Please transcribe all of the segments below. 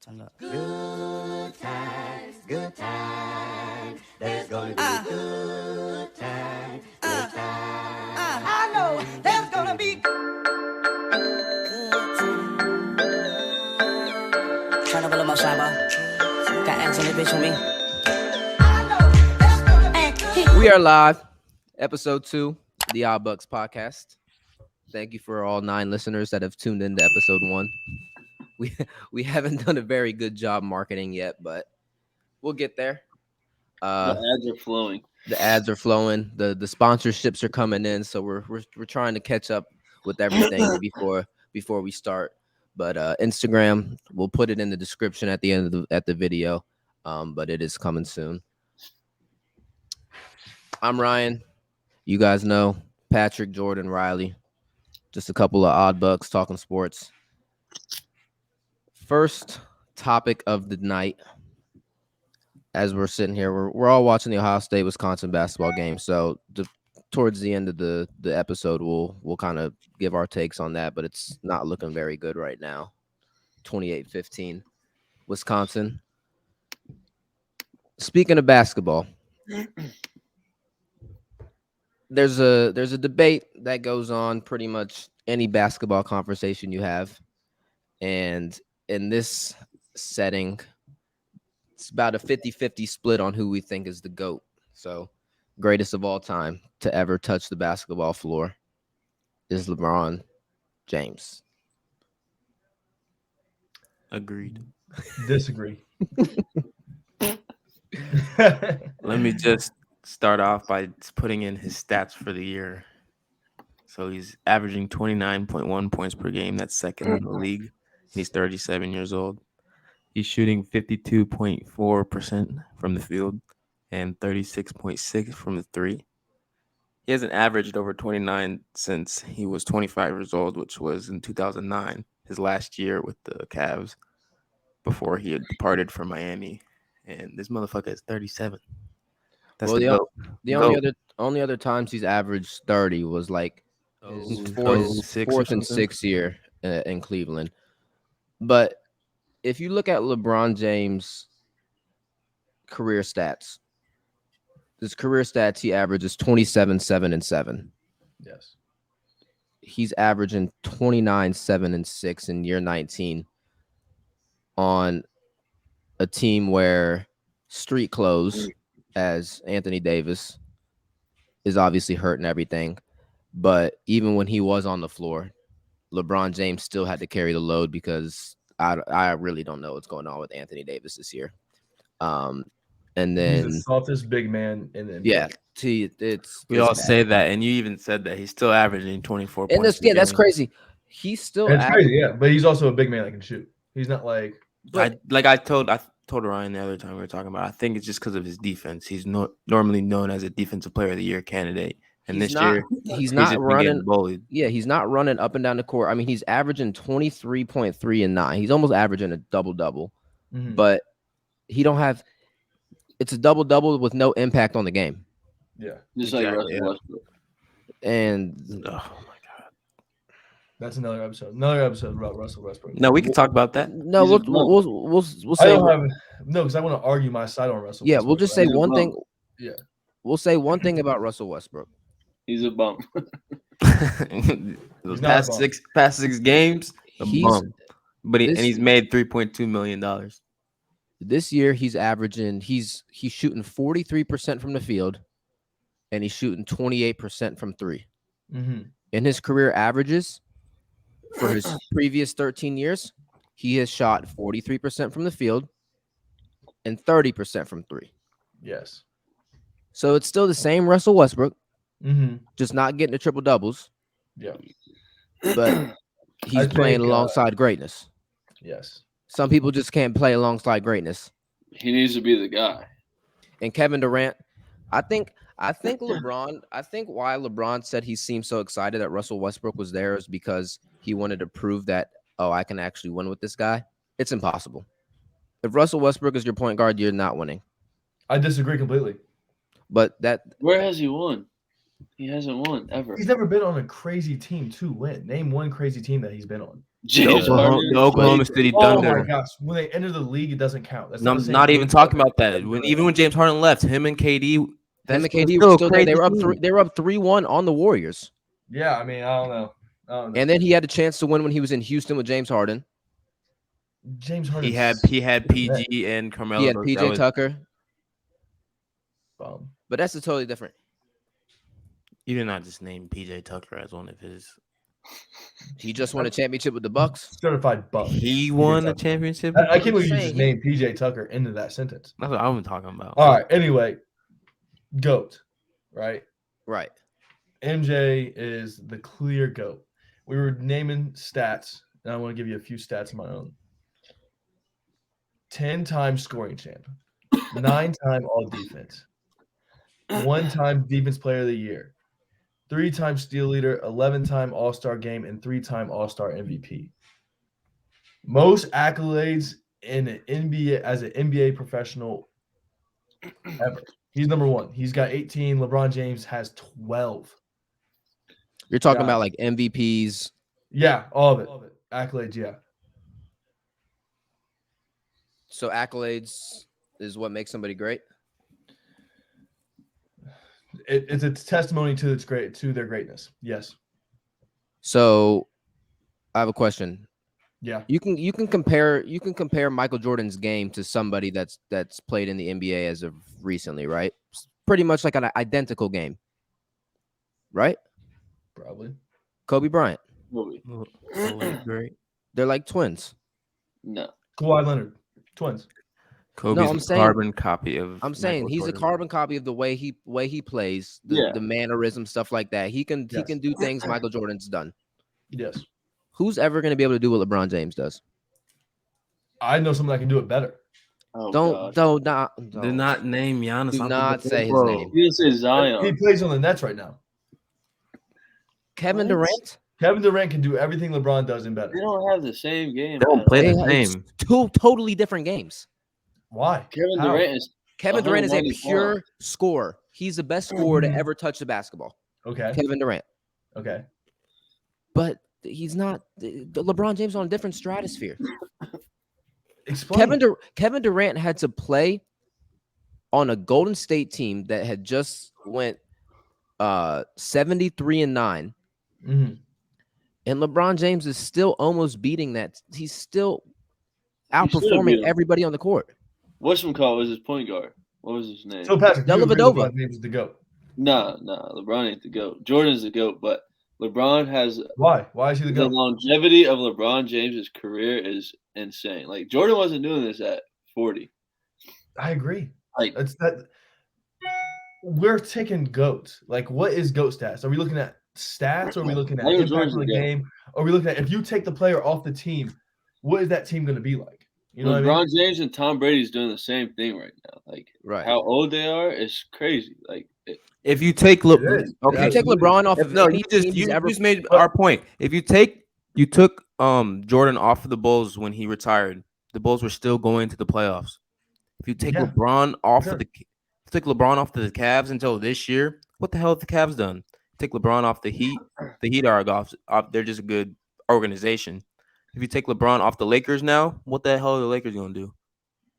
Good times, good times. There's gonna be good times, good times. I know there's gonna be good times. Turn up a little more, Shabba. Got Allison and bitch with me. We are live, episode 2, the Odd Bucks podcast. Thank you for all 9 listeners that have tuned into episode 1. We haven't done a very good job marketing yet, but we'll get there. The ads are flowing. The ads are flowing. The sponsorships are coming in, so we're trying to catch up with everything before we start. But Instagram, we'll put it in the description at the end of the video. But it is coming soon. I'm Ryan. You guys know Patrick, Jordan, Riley. Just a couple of odd bucks talking sports. First topic of the night. As we're sitting here, we're all watching the Ohio State Wisconsin basketball game. So towards the end of the episode, we'll kind of give our takes on that, but it's not looking very good right now. 28-15, Wisconsin. Speaking of basketball, there's a debate that goes on pretty much any basketball conversation you have, and in this setting, it's about a 50-50 split on who we think is the GOAT. So, greatest of all time to ever touch the basketball floor is LeBron James. Agreed. Disagree. Let me just start off by putting in his stats for the year. So he's averaging 29.1 points per game. That's second in the league. He's 37 years old. He's shooting 52.4% from the field and 36.6% from the three. He hasn't averaged over 29 since he was 25 years old, which was in 2009, his last year with the Cavs, before he had departed for Miami. And this motherfucker is 37. That's well, the only other times he's averaged 30 was like his fourth and sixth year in Cleveland. But if you look at LeBron James' career stats, he averages 27, 7, and 7. Yes. He's averaging 29, 7, and 6 in year 19 on a team where street clothes, as Anthony Davis, is obviously hurt and everything. But even when he was on the floor, LeBron James still had to carry the load because I really don't know what's going on with Anthony Davis this year. And then he's the softest big man in the NBA. Yeah, we all say that, and you even said that he's still averaging 24 and points. that's crazy. He's still crazy, yeah. But he's also a big man that can shoot. He's not like I told Ryan the other time we were talking about. I think it's just because of his defense. He's normally known as a defensive player of the year candidate. And this year, he's not running bullied. Yeah, he's not running up and down the court. I mean, he's averaging 23.3 and 9. He's almost averaging a double-double. Mm-hmm. But he don't have – it's a double-double with no impact on the game. Yeah. Just like Russell Westbrook. And oh, my God. That's another episode. Another episode about Russell Westbrook. No, we can talk about that. No, we'll say – no, because I want to argue my side on Russell Yeah, Westbrook. we'll just say one thing. Yeah. We'll say one thing about Russell Westbrook. He's a bum. past six games, bum. But he's made $3.2 million. This year he's averaging he's shooting 43% from the field, and he's shooting 28% from 3. Mm-hmm. In his career averages for his previous 13 years, he has shot 43% from the field and 30% from 3. Yes. So it's still the same Russell Westbrook, just not getting the triple doubles. Yeah. But he's playing alongside greatness. Yes. Some people just can't play alongside greatness. He needs to be the guy. And Kevin Durant, I think why LeBron said he seemed so excited that Russell Westbrook was there is because he wanted to prove that, I can actually win with this guy. It's impossible. If Russell Westbrook is your point guard, you're not winning. I disagree completely. But where has he won? He hasn't won ever. He's never been on a crazy team to win. Name one crazy team that he's been on. James Harden. The Oklahoma City Oh Thunder. my gosh! When they enter the league, it doesn't count. That's No, not, the same not even game talking as about that. Even when James Harden left, him and KD, Him and was KD still were a still there. They crazy were up team. They were up 3-1 on the Warriors. Yeah, I mean, I don't know. And then he had a chance to win when he was in Houston with James Harden. James Harden. He had PG and Carmelo. He had That PJ was- Tucker, Bum. but that's a totally different. You did not just name PJ Tucker as one of his. He just won a championship with the Bucks. Certified bum. He PJ won a Tucker. championship. I can't believe you saying just he- named PJ Tucker into that sentence. That's what I'm talking about. All right. Anyway, GOAT, right? Right. MJ is the clear GOAT. We were naming stats, and I want to give you a few stats of my own. 10-time scoring champ, 9-time all defense, 1-time defense player of the year, 3-time steal leader, 11-time all-star game, and 3-time all-star MVP. Most accolades in an NBA as an NBA professional ever. He's number one. He's got 18. LeBron James has 12. You're talking Yeah. about like MVPs. Yeah, all of it. Accolades, yeah. So accolades is what makes somebody great. It's a testimony to their greatness. Yes. So I have a question. Yeah. You can compare Michael Jordan's game to somebody that's played in the NBA as of recently, right? Pretty much like an identical game, right? Probably. Kobe Bryant. Movie. Great. They're like twins. No. Kawhi Leonard. Twins. Kobe's I'm a saying- carbon copy of. I'm saying Michael he's Jordan. a carbon copy of the way he plays, Yeah. the mannerism, stuff like that. He can Yes. do things Michael Jordan's done. Yes. Who's ever going to be able to do what LeBron James does? I know someone that can do it better. Oh, Don't Do not name Giannis. Do off not the say his ball. name. You didn't say He Zion. plays on the Nets right now. Kevin What? Durant. Kevin Durant can do everything LeBron does and better. They don't have the same game. They don't man. play the It's same. two totally different games. Why? Kevin How? Durant is Kevin Durant is a 190 pure pounds. scorer. He's the best scorer to ever touch the basketball. Okay. Kevin Durant. Okay. But he's not. LeBron James on a different stratosphere. Explain. Kevin Durant had to play on a Golden State team that had just went 73-9, Mhm. and LeBron James is still almost beating that. He's still should've beat outperforming him. everybody on the court. Whatchamacallit was his point guard? What was his name? So Patrick, you agree Dellavedova. LeBron James is the GOAT. No, LeBron ain't the GOAT. Jordan's the GOAT, but LeBron has Why? Why is he the the GOAT? longevity of LeBron James's career is insane. Like Jordan wasn't doing this at 40. I agree. Like It's that we're taking GOAT. Like, what is GOAT stats? Are we looking at stats or are we looking at Michael impact Jordan's on the the GOAT. game? Or are we looking at if you take the player off the team, what is that team going to be like? You know LeBron what I mean? James and Tom Brady's doing the same thing right now. Like Right. how old they are is crazy. Like If you take It is. If you take LeBron off of no, any you just team he's ever made our point. If you took Jordan off of the Bulls when he retired, the Bulls were still going to the playoffs. If you take Yeah, LeBron off sure. of LeBron off the Cavs until this year, what the hell have the Cavs done? Take LeBron off the Heat. The Heat are they're just a good organization. If you take LeBron off the Lakers now, what the hell are the Lakers gonna do?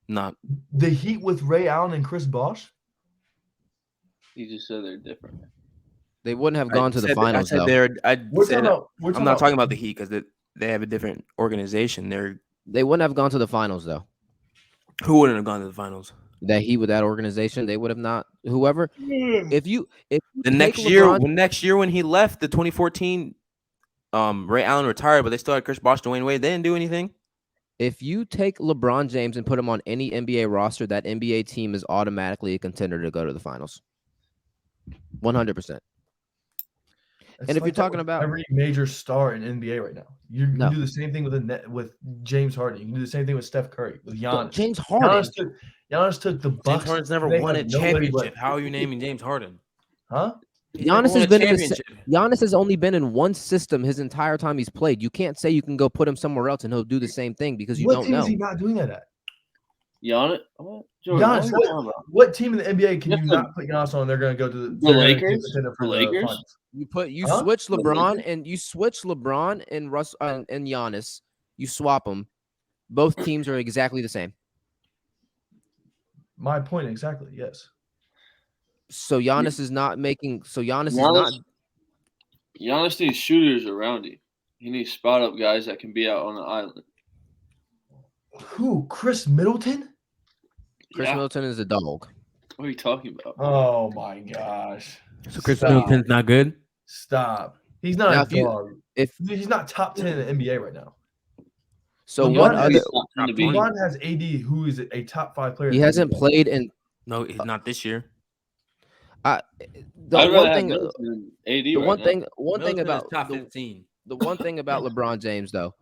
Not The Heat with Ray Allen and Chris Bosh? you just said they're different. They wouldn't have gone to the I finals said though. they're. We're talking about, I'm not talking about the Heat because they have a different organization. They wouldn't have gone to the finals though. Who wouldn't have gone to the finals? That he with that organization, they would have not. Whoever, if you The take next LeBron- year when he left, the 2014, Ray Allen retired, but they still had Chris Bosh, Dwayne Wade. They didn't do anything. if you take LeBron James and put him on any NBA roster, that NBA team is automatically a contender to go to the finals. 100%. It's And if like you're that talking with about- every major star in NBA right now, you can No. do the same thing with James Harden. You can do the same thing with Steph Curry, with Giannis. James Harden. Giannis took the James Bucks. Harden's never They won a have nobody championship. but- How are you naming James Harden? Huh? He's never Giannis won has a been in championship. Giannis has only been in one system his entire time he's played. You can't say you can go put him somewhere else and he'll do the same thing because you What don't team know. is he not doing that at? Giannis? What? Jordan, Giannis, what are you talking about? what team in the NBA can Yes, you the- not put Giannis on? They're going to go to The they're gonna be Lakers? contender for The the Lakers? finals. You Huh? switch The LeBron Lakers? and you switch LeBron and and Giannis. You swap them. Both teams are exactly the same. My point exactly. Yes. So Giannis is not making. So Giannis is Giannis- not. Giannis needs shooters around him. He needs spot up guys that can be out on the island. Who? Chris Middleton? Chris Yeah. Middleton is a dog. What are you talking about? Oh my gosh. So Chris Stop. Middleton's not good. Stop. He's not Now, a dog. If He's not top 10 in the NBA right now. so, LeBron what has- other? Top 20. LeBron has AD, who is a top 5 player. He in the hasn't NBA. played in No, he's not this year. the I'd rather one have thing. Middleton than AD The right one now. thing. One thing Middleton is about top the, 15. the one thing about LeBron James though,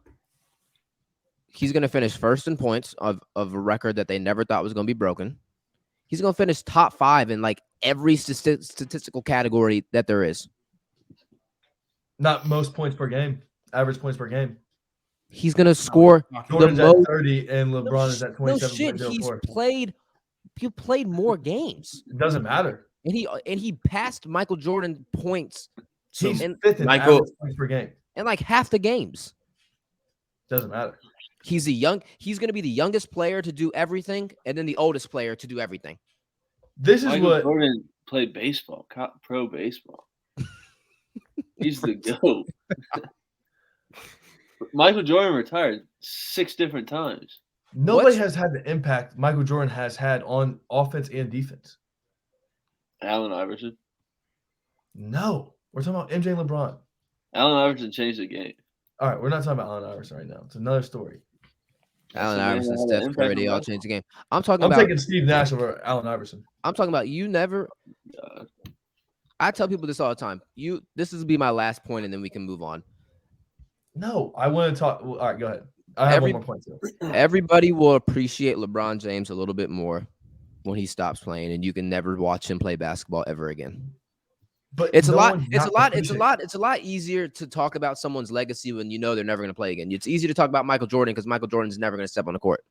he's going to finish first in points of a record that they never thought was going to be broken. He's going to finish top 5 in like every statistical category that there is. Not most points per game, average points per game. He's going to score Jordan's most. at 30 and LeBron is at No shit, 27.04. he played more games. It doesn't matter. And he passed Michael Jordan points He's in, fifth in Michael- average points per game. in like half the games. Doesn't matter. He's going to be the youngest player to do everything and then the oldest player to do everything. This is Michael what Jordan played baseball, pro baseball. He's the GOAT. Michael Jordan retired 6 different times. nobody What's- has had the impact Michael Jordan has had on offense and defense. Allen Iverson. No. We're talking about MJ and LeBron. Allen Iverson changed the game. All right, we're not talking about Allen Iverson right now. It's another story. Allen the man Iverson, that had an Steph impact Curry, on they all basketball. changed the game. I'm talking I'm about taking Steve Nash over Allen Iverson. I'm talking about you never I tell people this all the time. This will be my last point and then we can move on. No, I want to talk. Well, all right, go ahead. I have one more point too. Everybody will appreciate LeBron James a little bit more when he stops playing and you can never watch him play basketball ever again. But It's a no lot. one's It's a not lot. It's a appreciating- lot. It's a lot easier to talk about someone's legacy when you know they're never going to play again. It's easy to talk about Michael Jordan because Michael Jordan's never going to step on the court.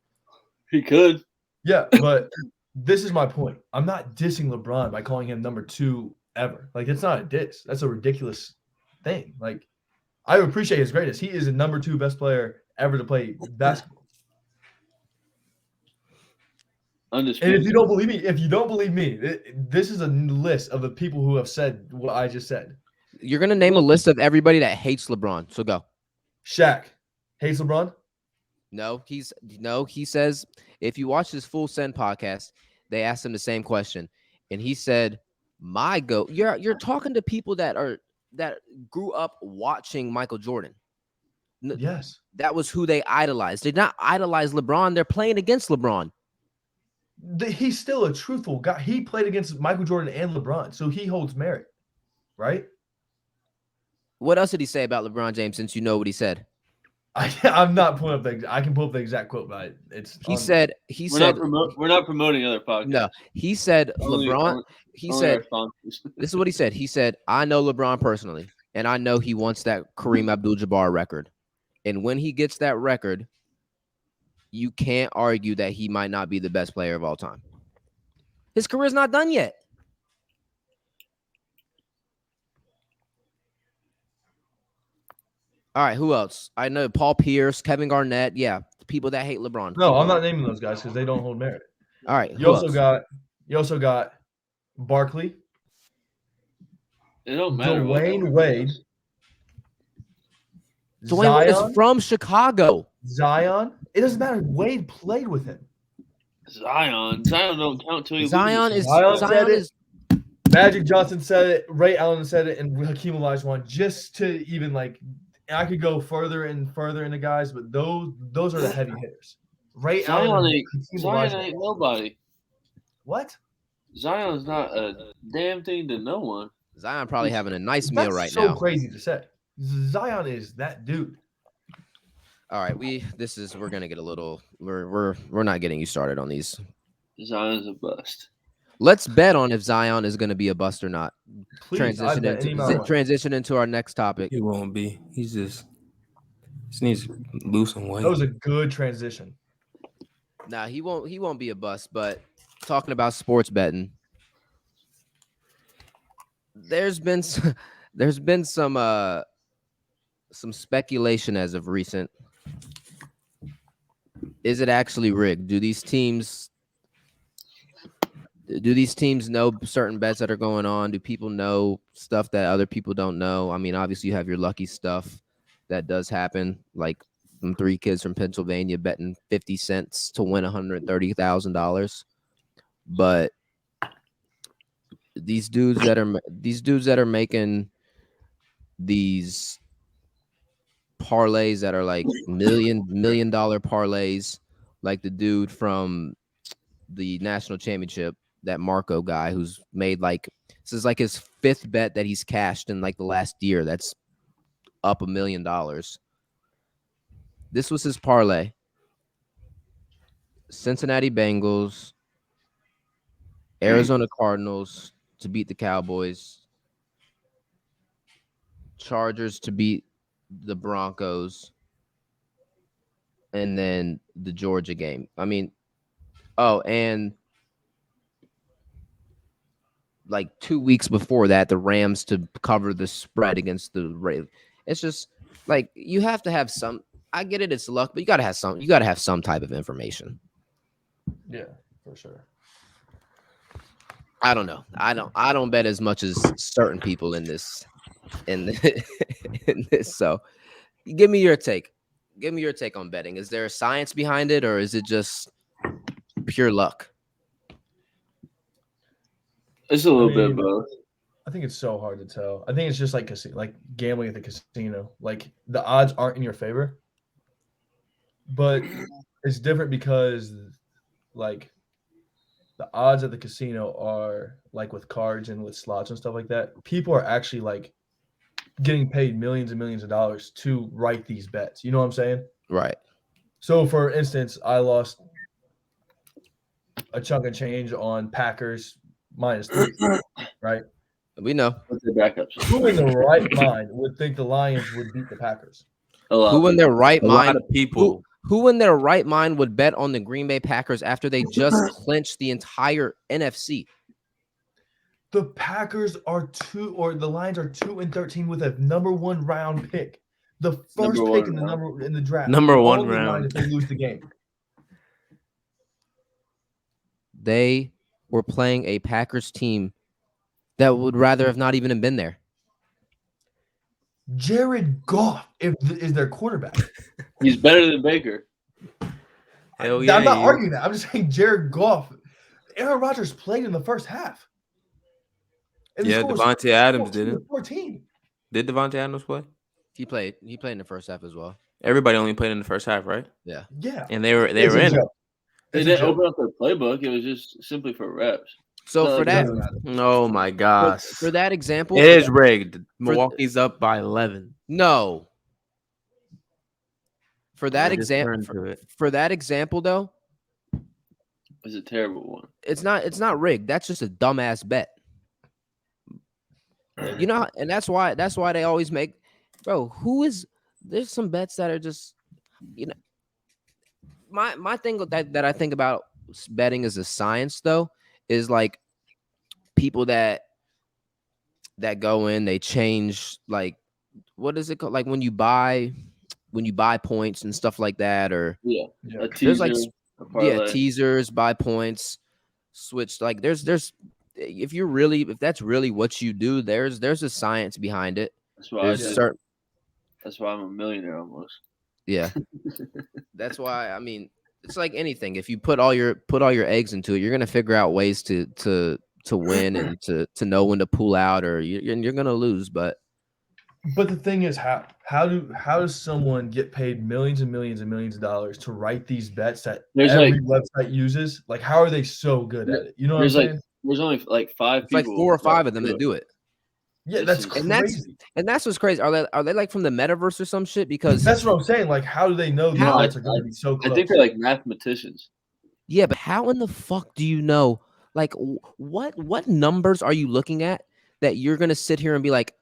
He could. Yeah, but this is my point. I'm not dissing LeBron by calling him number 2 ever. Like, it's not a diss. That's a ridiculous thing. Like, I appreciate his greatness. He is the number 2 best player ever to play basketball. And Undisputed. if you don't believe me, this is a list of the people who have said what I just said. You're going to name a list of everybody that hates LeBron. So go. Shaq hates LeBron. No, he says if you watch his Full Send podcast, they asked him the same question, and he said, "My GOAT." You're talking to people that grew up watching Michael Jordan. Yes. That was who they idolized. They did not idolize LeBron. They're playing against LeBron. He's still a truthful guy. He played against Michael Jordan and LeBron, so he holds merit, right? What else did he say about LeBron James? Since you know what he said, I'm not pulling up the. I can pull up the exact quote, but it's. he said We're not promoting other podcasts. no. He said Only- LeBron. He only said our sponsors. this is what he said. He said, "I know LeBron personally, and I know he wants that Kareem Abdul-Jabbar record. And when he gets that record, you can't argue that he might not be the best player of all time. His career's not done yet." All right, who else? I know Paul Pierce, Kevin Garnett. Yeah, people that hate LeBron. No, I'm not naming those guys because they don't hold merit. All right, You also got Barkley, It don't matter. what Dwayne they- Wade, Dwayne Wade Zion. is from Chicago. Zion. It doesn't matter. Wade played with him. Zion don't count till he Zion loses. Zion is Magic Johnson said it. Ray Allen said it, and Hakeem Olajuwon. Just to even like, I could go further and further into guys, but those are the heavy hitters. Ray Zion Allen, ain't, Hakeem Zion Olajuwon. ain't nobody. What? Zion's not a damn thing to no one. Zion probably having a nice meal That's right so now. crazy to say. Zion is that dude. All right, we're gonna get a little. We're not getting you started on these. Zion's a bust. Let's bet on if Zion is going to be a bust or not. Please, I'd bet any amount of money. Transition into our next topic. He won't be. He needs to lose some weight. That was a good transition. Nah, he won't be a bust. But talking about sports betting, there's been some speculation as of recent. Is it actually rigged? Do these teams know certain bets that are going on? Do people know stuff that other people don't know? I mean, obviously you have your lucky stuff that does happen, like them 3 kids from Pennsylvania betting 50 cents to win $130,000. But these dudes that are making these parlays that are like million dollar parlays, like the dude from the national championship, that Marco guy who's made like, this is like his 5th bet that he's cashed in like the last year. That's up $1 million. This was his parlay: Cincinnati Bengals, Arizona Cardinals to beat the Cowboys, Chargers to beat the Broncos, and then the Georgia game. I mean, and like 2 weeks before that, the Rams to cover the spread against the Ravens. It's just like, you have to have some. I get it, it's luck, but you gotta have some. You gotta have some type of information. Yeah, for sure. I don't know. I don't bet as much as certain people in this. In this. So, give me your take. Give me your take on betting. Is there a science behind it, or is it just pure luck? It's a little bit of both. I think it's so hard to tell. I think it's just like gambling at the casino. Like, the odds aren't in your favor, but it's different because like the odds at the casino are like with cards and with slots and stuff like that. People are actually like getting paid millions and millions of dollars to write these bets. You know what I'm saying? Right. So, for instance, I lost a chunk of change on Packers -3, right? We know. What's the backups? Who in the right mind would think the Lions would beat the Packers? Who in their right A mind? lot of people. Who in their right mind would bet on the Green Bay Packers after they just clinched the entire NFC? The Packers are the Lions are 2-13 with a #1 round pick. The first Number pick one in the draft. Number one On the line round. if they lose the game. They were playing a Packers team that would rather have not even been there. Jared Goff is their quarterback. He's better than Baker. Hell I'm yeah, not he is. arguing that. I'm just saying Jared Goff. Aaron Rodgers played in the first half. And the Yeah, score was Devontae Adams 14 to didn't. 14. Did Devontae Adams play? He played in the first half as well. Everybody only played in the first half, right? Yeah. Yeah. And they were It's a in it. joke. They It's a didn't joke. open up their playbook. It was just simply for reps. So No, for it that, doesn't matter. Oh my gosh. for that example, It is rigged. Milwaukee's up by 11. no. For that I just example, turned to it. Mm-hmm. for that example though, It's a terrible one. it's not rigged. That's just a dumbass bet. You know, and that's why they always make, bro. There's some bets that are just, you know, my thing that I think about betting as a science though is like people that go in, they change, like, what is it called, like when you buy points and stuff like that, or Yeah. Yeah. A there's teaser, like a parlay. teasers, buy points, switch, like there's if that's really what you do, there's a science behind it. That's why There's certain, That's why I'm a millionaire almost. yeah. That's why, I mean, it's like anything. If you put all your eggs into it, you're gonna figure out ways to win and to know when to pull out, or you're gonna lose. But the thing is, how does someone get paid millions and millions and millions of dollars to write these bets that There's every website uses? Like, how are they so good at it? You know what I'm saying? There's only like 5 it's like people. 4 or 5 of them that do it. Yeah, This that's is- crazy. And that's what's crazy. Are they like from the metaverse or some shit? Because That's what I'm saying. Like, how do they know these How? bets are going to be so close? I think they're like mathematicians. yeah, but how in the fuck do you know? Like, what numbers are you looking at that you're gonna sit here and be like,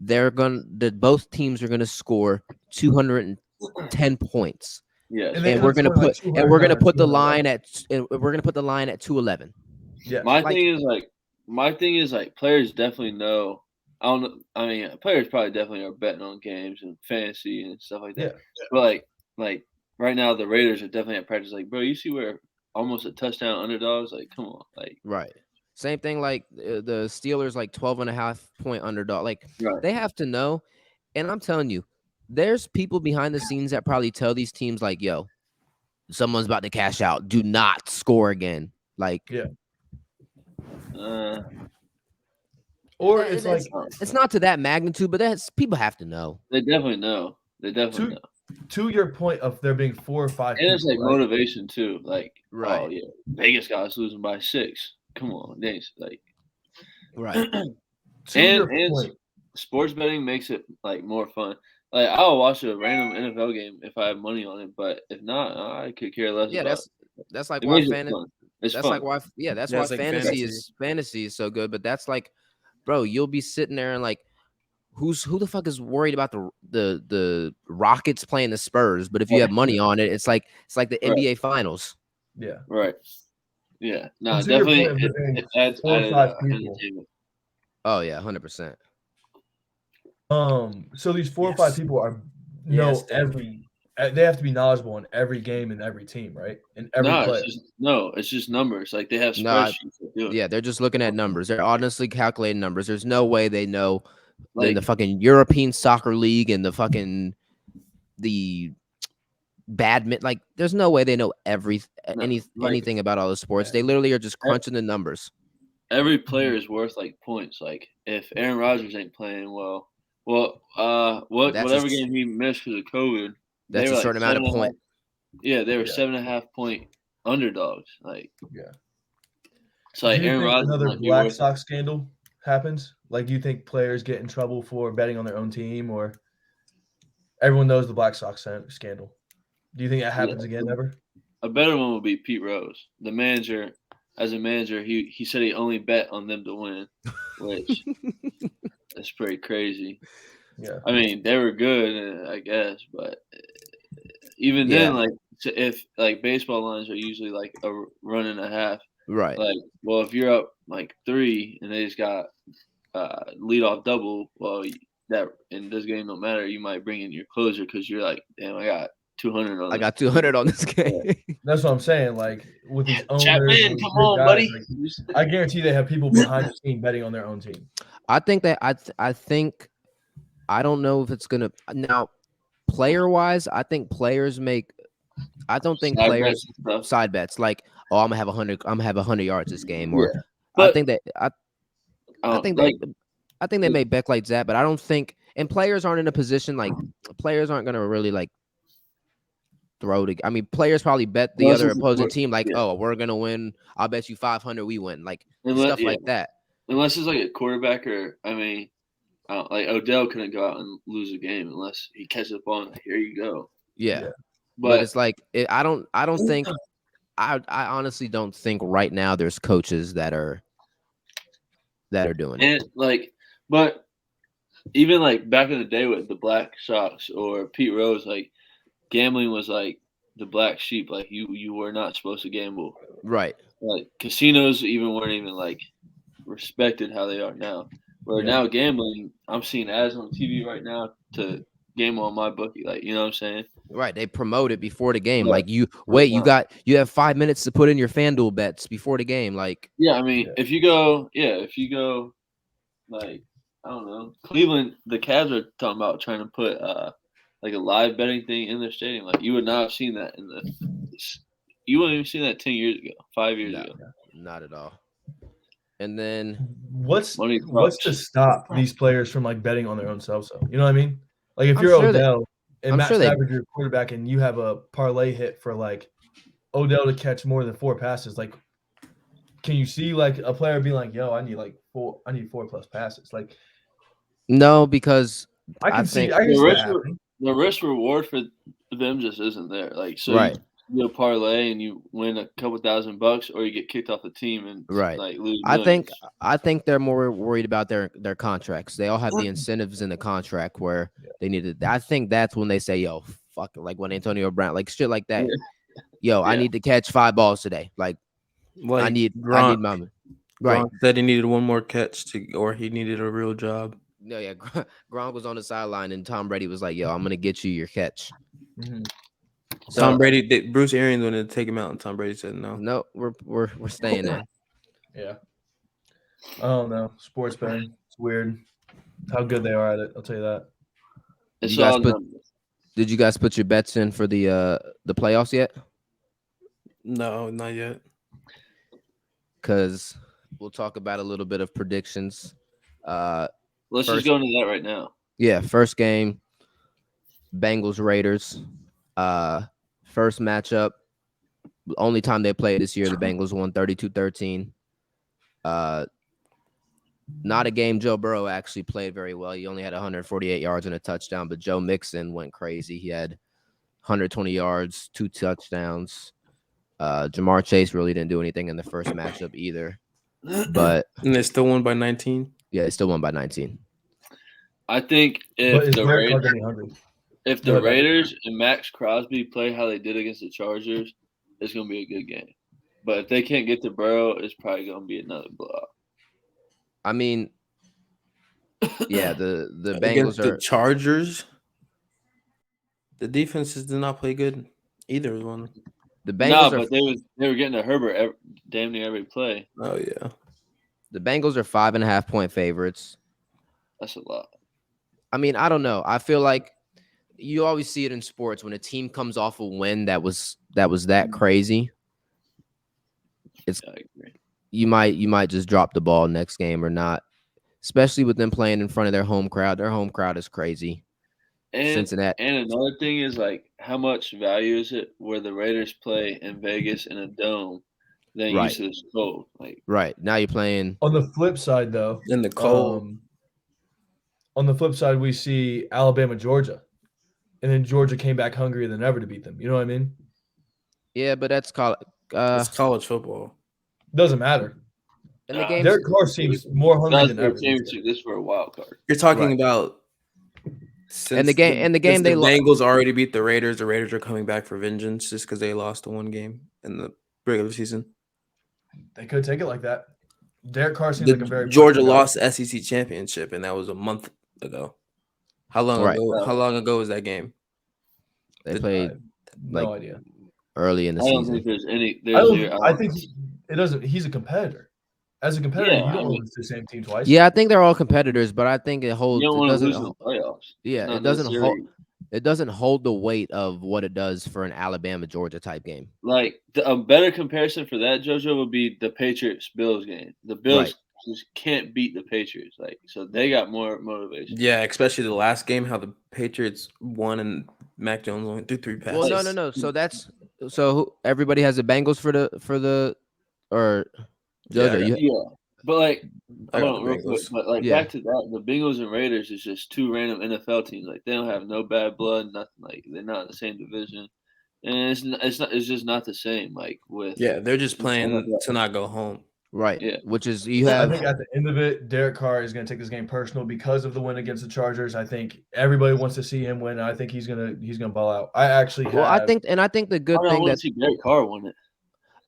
that both teams are gonna score 210 points? Yes. And they And end up scoring like we're gonna 200 put the 200. line at 211. Yes. My thing is like players definitely know. I don't know. I mean, players probably definitely are betting on games and fantasy and stuff like that. Yeah. But like right now, the Raiders are definitely at practice. Like, bro, you see where almost a touchdown underdogs? Like, come on, like, Right. Same thing like the Steelers, like 12.5-point underdog. Like right. they have to know. And I'm telling you, there's people behind the scenes that probably tell these teams like, yo, someone's about to cash out. Do not score again. Like, Yeah. Uh, Or it's like it's not to that magnitude, but that's people have to know. they definitely know. They definitely know. to your point of there being 4 or 5 And it's people, like right? motivation too. Like, oh Right. yeah, Vegas guys losing by 6. Come on, thanks. Like, Right. To your and point, sports betting makes it like more fun. Like, I'll watch a random NFL game if I have money on it, but if not, I could care less Yeah, about that's like it. It why makes it fun. It's that's fun. like why that's Yeah, why it's like fantasy is so good. But that's like, bro, you'll be sitting there and like, who the fuck is worried about the Rockets playing the Spurs? But if you have money on it, it's like the Right. NBA Finals. yeah. Right. Yeah. No, And to your definitely point of there being it adds 4 or added 5 people. entertainment. Oh yeah, 100%. So these 4 or 5 people are Yes, they have to be knowledgeable in every game and every team, right? In every player. It's just numbers. Like, they have No, I- spreadsheets that do it. Yeah, they're just looking at numbers. They're honestly calculating numbers. There's no way they know in Like, the fucking European Soccer League and the badminton. Like, there's no way they know anything about all the sports. They literally are just crunching the numbers. every player is worth like points. Like, if Aaron Rodgers ain't playing well, That's whatever just- game he missed because of COVID, they That's were a like certain amount of 7.5 point. Yeah, they were Yeah. 7.5 point underdogs. Like, Yeah. so like Do you Aaron think Rodgers another might be Black worth it. Sox scandal happens? Like, do you think players get in trouble for betting on their own team, or everyone knows the Black Sox scandal? Do you think that happens again ever? A better one would be Pete Rose, the manager. As a manager, he said he only bet on them to win, which that's pretty crazy. Yeah. I mean, they were good, I guess, but even Yeah. then, like, if like baseball lines are usually like a run and a half, Right. like, well, if you're up like 3 and they just got lead off double, well, that in this game don't matter. You might bring in your closer because you're like, damn, I got 200 on. I got 200 on this game. That's what I'm saying. Like, with these owners, Chapman, and these come big on, guys, buddy. like, I guarantee they have people behind the scene betting on their own team. I think that I think I don't know if it's gonna now player wise. I think players make. I don't think Side players bets and stuff. side bets like, oh, I'm gonna have 100. I'm gonna have 100 yards this game, or I But think that I think like, they may bet like that, but I don't think. And players aren't in a position like players aren't gonna really like throw to. I mean, players probably bet the Unless other it's a opposing sport- team like, yeah. oh, we're gonna win. I'll bet you 500 we win, like Unless- stuff like that. unless it's like a quarterback, or I mean, like Odell couldn't go out and lose a game unless he catches the ball and here you go. Yeah. Yeah. But it's like I don't think I honestly don't think right now there's coaches that are doing it. And like, but even like back in the day with the Black Sox or Pete Rose, like, gambling was like the black sheep. Like, you were not supposed to gamble. Right. Like, casinos weren't even like respected how they are now. Where now gambling, I'm seeing ads on TV right now to gamble on my bookie. Like, you know what I'm saying? Right. They promote it before the game. Yeah. Like you have 5 minutes to put in your FanDuel bets before the game. Like, Yeah, I mean, if you go, like, I don't know, Cleveland, the Cavs are talking about trying to put like a live betting thing in their stadium. Like, you would not have seen that you wouldn't even seen that 10 years ago, 5 years ago. not at all. And then What's Money to stop these players from like betting on their own selves? Though, you know what I mean? Like, if I'm you're sure Odell and I'm Matt sure they- Stafford, your quarterback, and you have a parlay hit for like Odell to catch more than 4 passes, like, can you see like a player being like, "Yo, I need 4 plus passes"? Like, no, because I can think see that risk, happening. the risk reward for them just isn't there. Like, so Right. you do a parlay and you win a couple $1,000, or you get kicked off the team and Right. like lose. I millions. think they're more worried about their contracts. They all have the incentives in the contract where they need to. I think that's when they say, "Yo, fuck, like when Antonio Brown, like shit like that. Yeah. Yo, I Yeah. need to catch 5 balls today. Like Like I need Gronk, my right. Gronk said he needed one more catch or he needed a real job. No, yeah, Gronk was on the sideline and Tom Brady was like, "Yo, I'm gonna get you your catch." Mhm. So Tom Brady, Bruce Arians wanted to take him out, and Tom Brady said no. no, we're staying in. Yeah. I don't know. Sports betting. It's weird how good they are at it. I'll tell you that. It's You guys all numbers. Did you guys put your bets in for the playoffs yet? No, not yet. Because we'll talk about a little bit of predictions. Let's First- just go into that right now. Yeah, first game, Bengals Raiders. First matchup, only time they played this year, the Bengals won 32-13. Not a game Joe Burrow actually played very well. He only had 148 yards and a touchdown, but Joe Mixon went crazy. He had 120 yards, 2 touchdowns. Jamar Chase really didn't do anything in the first matchup either. But And they still won by 19. yeah, they still won by 19. I think But if is the Derek Carr Raiders, getting hungry? if Go the ahead, Becky. Raiders and Max Crosby play how they did against the Chargers, it's gonna be a good game. But if they can't get to Burrow, it's probably gonna be another blowout. I mean, yeah, the Against Bengals the are Chargers, the defenses did not play good. Either one. the No, Bengals are but they were getting to Herbert damn near every play. Oh yeah. the Bengals are 5.5-point favorites. That's a lot. I mean, I don't know. I feel like you always see it in sports when a team comes off a win that was that crazy. Yeah, I agree. You might just drop the ball next game or not, especially with them playing in front of their home crowd. Their home crowd is crazy. And Cincinnati. and another thing is like how much value is it where the Raiders play in Vegas in a dome than Right. used to this cold? Like Right. Now you're playing. On the flip side, though, In the cold. on the flip side, we see Alabama, Georgia, and then Georgia came back hungrier than ever to beat them. You know what I mean? Yeah, but that's college. It's college football. Doesn't matter. And the Nah, games. Derek Carr seems more hungry that's than for a ever. championship. This is for a wild card. You're talking Right. about since the game since they the lo- Bengals already beat the Raiders. The Raiders are coming back for vengeance just because they lost the one game in the regular season. They could take it like that. Derek Carr seems The like a very Georgia personal guy. lost the SEC championship, and that was a month ago. How long Right. ago? How long ago was that game? They the- played No like, idea. early in the I don't season. think there's any. I There's don't. zero. I think it doesn't. He's a competitor. As a competitor, Yeah, you don't I want to mean- lose to the same team twice. Yeah, I think they're all competitors, but I think it holds. You don't It want to doesn't. lose in the playoffs. Yeah, Not it doesn't hold. necessarily. It doesn't hold the weight of what it does for an Alabama Georgia type game. Like a better comparison for that, JoJo, would be the Patriots Bills game. The Bills Right. just can't beat the Patriots, like so they got more motivation. Yeah, especially the last game, how the Patriots won and Mac Jones only threw 3 passes. Well, no. So everybody has the Bengals for the or Yeah, JoJo. Yeah, but like, I got hold on, the real quick, Bengals. but like Yeah. back to that, the Bengals and Raiders is just two random NFL teams. Like they don't have no bad blood, nothing. Like they're not in the same division, and it's just not the same. Like with Yeah, they're just playing NFL. to not go home. right, Yeah. which is you I have. think at the end of it, Derek Carr is going to take this game personal because of the win against the Chargers. I think everybody wants to see him win. And I think he's gonna ball out. I actually Well, I have- think the good I don't thing want that to see Derek Carr win it.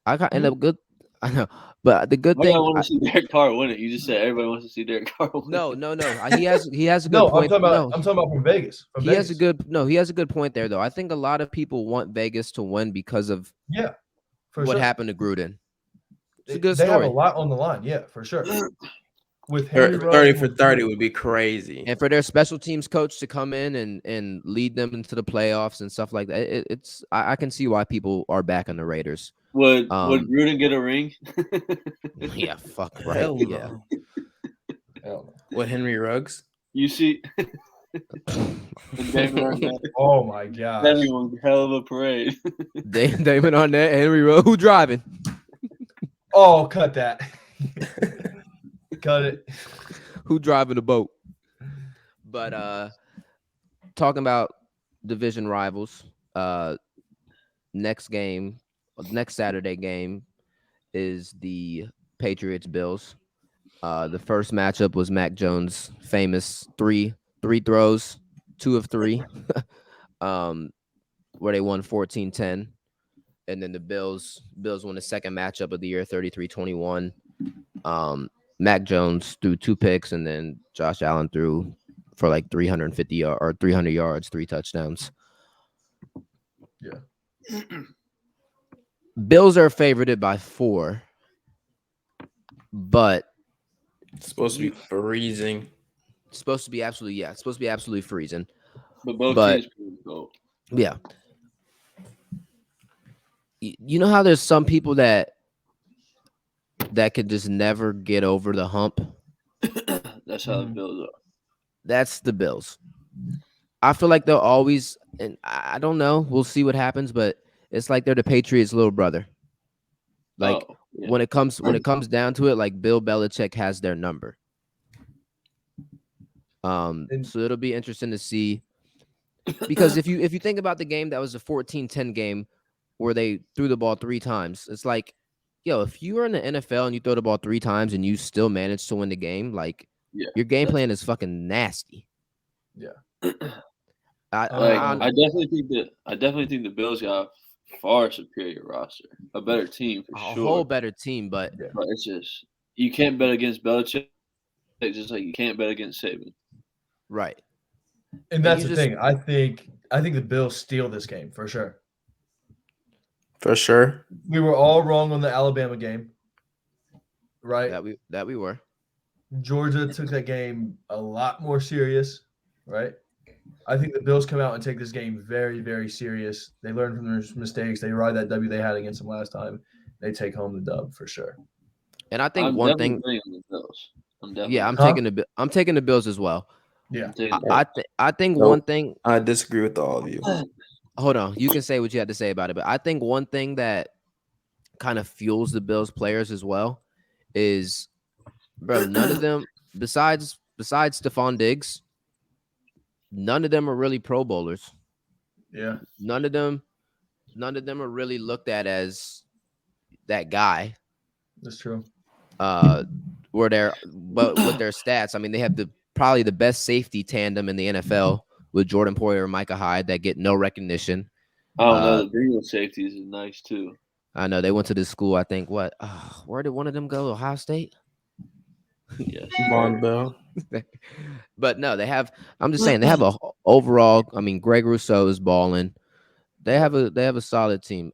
I got and the good. I know, but the good Why do I thing. want to see Derek Carr win it? You just said everybody wants to see Derek Carr win No. it. He has a good no. point. I'm No, talking about from Vegas. From he Vegas. has a good point there though. I think a lot of people want Vegas to win because of Yeah, for what sure. happened to Gruden. It's a good They have a story. lot on the line. Yeah, for sure. With Henry 30 Ruggs for and 30 would be crazy. And for their special teams coach to come in and lead them into the playoffs and stuff like that, I can see why people are back on the Raiders. Would Gruden get a ring? Yeah, fuck right. Hell Yeah. no. Hell no. What, Henry Ruggs? You see, and Damon Arnett, Oh my gosh. having one hell of a parade. Damon Arnett, Henry Rowe, who driving? Oh, cut that. Cut it. Who driving the boat? But talking about division rivals, next Saturday game is the Patriots Bills. The first matchup was Mac Jones' famous three throws, 2 of 3. where they won 14-10. And then the Bills won the second matchup of the year, 33-21. Mac Jones threw 2 picks, and then Josh Allen threw for like 350 or 300 yards, 3 touchdowns. Yeah. Bills are favorited by 4, but It's supposed to be freezing. it's supposed to be absolutely freezing. But both But- teams pretty cold. Yeah. You know how there's some people that could just never get over the hump? That's how the Bills are. That's the Bills. I feel like they'll always, and I don't know, we'll see what happens, but it's like they're the Patriots' little brother. Like when it comes down to it, like Bill Belichick has their number. So it'll be interesting to see, because if you think about the game that was a 14-10 game where they threw the ball 3 times, it's like, yo, if you were in the NFL and you throw the ball 3 times and you still manage to win the game, like your game plan is fucking nasty. Yeah. I definitely think the Bills got a far superior roster, a better team for A sure. whole better team, but But it's just you can't bet against Belichick, just like you can't bet against Saban. right. And that's you the just- thing. I think the Bills steal this game for sure. For sure. We were all wrong on the Alabama game, right? That we were. Georgia took that game a lot more serious, right? I think the Bills come out and take this game very, very serious. They learn from their mistakes. They ride that W they had against them last time. They take home the dub for sure. And I think I'm one definitely thing, betting on the Bills. I'm definitely yeah, betting I'm taking the Bills as well. Yeah. I think Nope. one thing. I disagree with all of you. Hold on, you can say what you had to say about it, but I think one thing that kind of fuels the Bills players as well is, bro, none of them besides Stephon Diggs, none of them are really Pro Bowlers. Yeah. None of them are really looked at as that guy. That's true. But with their stats, I mean, they have probably the best safety tandem in the NFL with Jordan Poyer and Micah Hyde that get no recognition. I don't know. The Bengals safeties is nice too. I know they went to this school. I think where did one of them go? Ohio State. Yes. Von Bell. But no, they have. I'm just saying they have a overall. I mean, Greg Rousseau is balling. They have a solid team.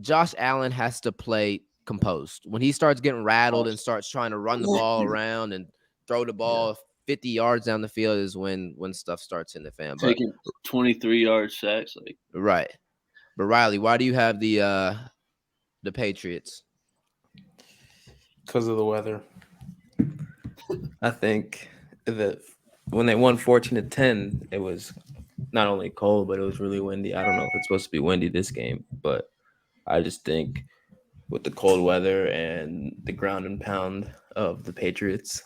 Josh Allen has to play composed. When he starts getting rattled and starts trying to run the ball around and throw the ball 50 yards down the field is when stuff starts in the fan. But, Taking 23-yard sacks, like right. But Riley, why do you have the Patriots? Because of the weather. I think that when they won 14-10, it was not only cold, but it was really windy. I don't know if it's supposed to be windy this game, but I just think with the cold weather and the ground and pound of the Patriots,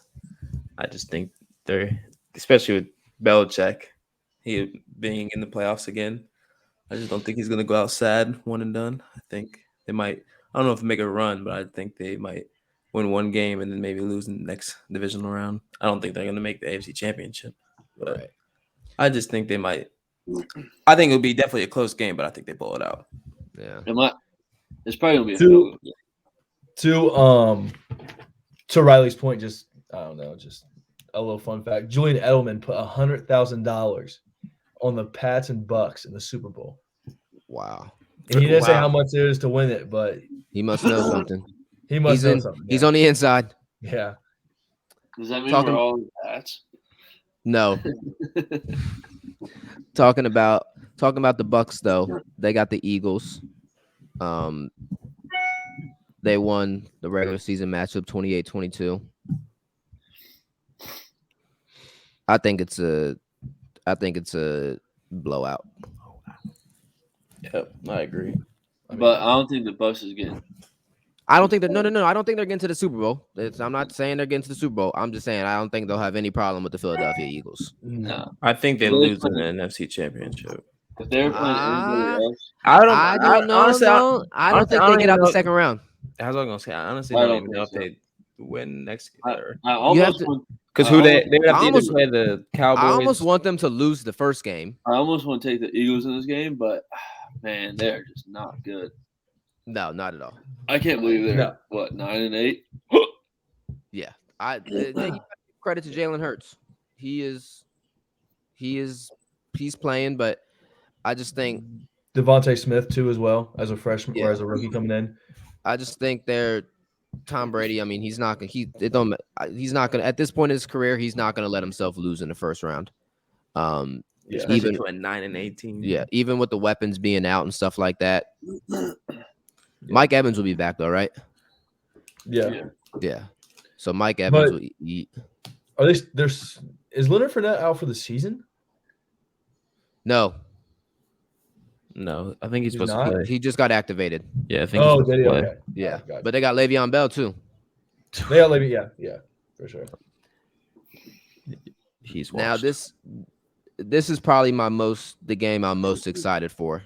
I just think they're, especially with Belichick, he being in the playoffs again, I just don't think he's going to go out sad, one and done. I think they might, I don't know if they make a run, but I think they might win one game and then maybe lose in the next divisional round. I don't think they're going to make the AFC Championship, but Right. I just think they might. I think it'll be definitely a close game, but I think they pull it out. Yeah. it's probably gonna be a Two- field goal. To Riley's point, just I don't know, just a little fun fact. Julian Edelman put $100,000 on the Pats and Bucks in the Super Bowl. Wow. And he didn't say Wow. how much it is to win it, but He must know something. he must He's know in. something. He's yeah. on the inside. Yeah. Does that mean Talking- we're all in Pats? No. Talking about the Bucks though, they got the Eagles. They won the regular season matchup 28-22. I think it's a blowout. Yep, I agree. But I don't think the Bucks is getting. I don't think they're no. I don't think they're getting to the Super Bowl. I'm not saying they're getting to the Super Bowl. I'm just saying I don't think they'll have any problem with the Philadelphia Eagles. No. I think they Well, they lose in play- the NFC Championship. If they were playing anybody else, I don't know. honestly, I don't think they get out the second round. I was gonna say, I honestly I don't don't even know if think they win next I year. almost to- want, Because I who they almost- they would have to either almost- play the Cowboys. I almost want them to lose the first game. I almost want to take the Eagles in this game, but man, they're just not good. No, not at all. I can't believe they're No. what 9-8. Yeah, you gotta give credit to Jalen Hurts. He's playing, but I just think Devontae Smith too, as well as a freshman Yeah. or as a rookie coming in. they're Tom Brady. I mean, he's not gonna at this point in his career. He's not gonna let himself lose in the first round. Yeah. Especially even to a 9-18. yeah, even with the weapons being out and stuff like that. Mike Evans will be back though, right? Yeah. Yeah. So Mike Evans But- will eat. Are they? Is Leonard Fournette out for the season? No, No, I think he's He's supposed not? to play. he just got activated. Yeah, I think. Oh, he's supposed did he? to play. Okay. Yeah, Gotcha. but they got Le'Veon Bell too. They got Levy. Yeah, for sure. He's Now washed. this is probably the game I'm most excited for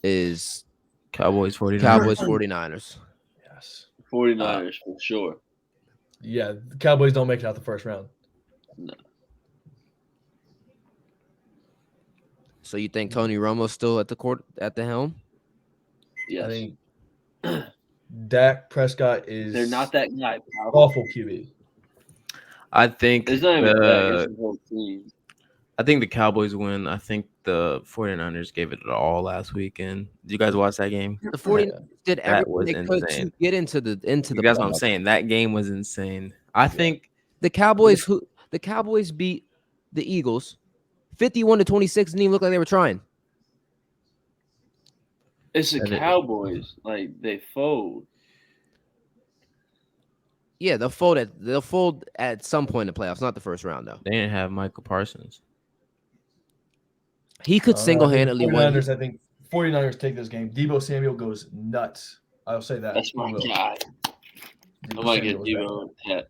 is Cowboys 49ers. Cowboys 49ers. Yes. 49ers for sure. Yeah, the Cowboys don't make it out the first round. So you think Tony Romo's still at the helm? Yes. I think Dak Prescott is. They're not that guy. pal. awful QB. I think It's not even that. the It's the whole team. I think the Cowboys win. I think the 49ers gave it all last weekend. Did you guys watch that game? The 49ers did That was everything they could insane. to get into the That's what I'm playoffs. saying. That game was insane. I think The Cowboys beat the Eagles 51-26. Didn't even look like they were trying. It's the And it- Cowboys. Like they fold. Yeah, they'll fold at some point in the playoffs, not the first round though. they didn't have Michael Parsons. He could single-handedly win. 49ers, I think 49ers take this game. Debo Samuel goes nuts. I'll say that. That's He my will. guy. Debo I might get Samuel is Debo on that.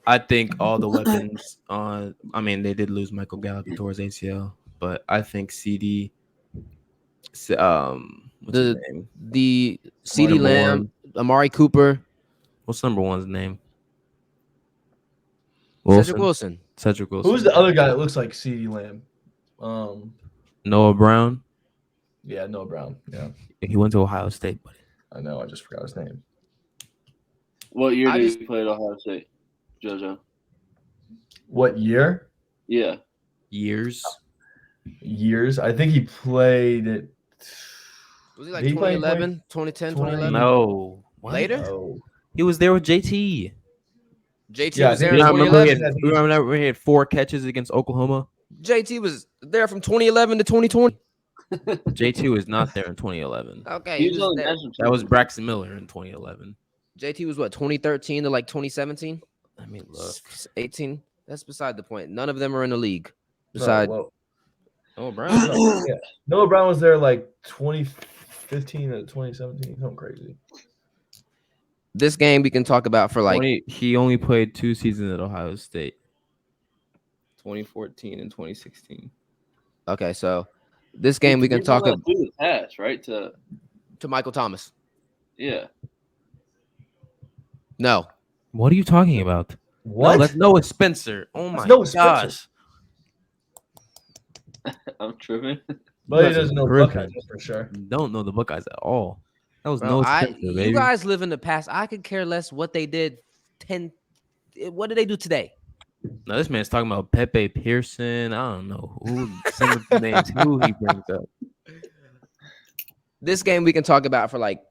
I think all the weapons on. I mean, they did lose Michael Gallup towards ACL, but I think CD. What's his name? The CeeDee Number Lamb, Amari Cooper, What's number one's name? Cedric Wilson. Cedric Wilson. Who's the other guy that looks like CeeDee Lamb? Noah Brown. Yeah, Noah Brown. Yeah, He went to Ohio State, but I know. I just forgot his name. What year I did just- you play at Ohio State, JoJo? What year? Yeah. years. Years. I think he played it. Was he like Did he play in 2011, 2010, 2011? No. What? Later? Oh, He was there with JT. JT Yeah, I was think there You in he- remember he 2011. had, remember he had 4 catches against Oklahoma? JT was there from 2011 to 2020. JT was not there in 2011. Okay, He he was was on the there. national That was team. Braxton Miller in 2011. JT was what, 2013 to like 2017? I mean, look. 18? That's beside the point. None of them are in the league. no, Beside well, Oh, Brown. no, yeah. Noah Brown was there like 2015 to 2017. Something crazy. this game, we can talk about for like He only played 2 seasons at Ohio State. 2014 and 2016. okay. So this game we can talk about through the pass, right? To to Michael Thomas. yeah. No, What are you talking about? What? No, that's Noah Spencer. Oh my Noah Spencer. gosh. I'm tripping. But he That's doesn't know terrific. Buckeyes, that's for sure. You don't know the Buckeyes at all. That was bro, Noah Spencer, you baby. guys live in the past. I could care less what they did. What did they do today? Now this man's talking about Pepe Pearson. I don't know who some of the names who he brings up. This game we can talk about for like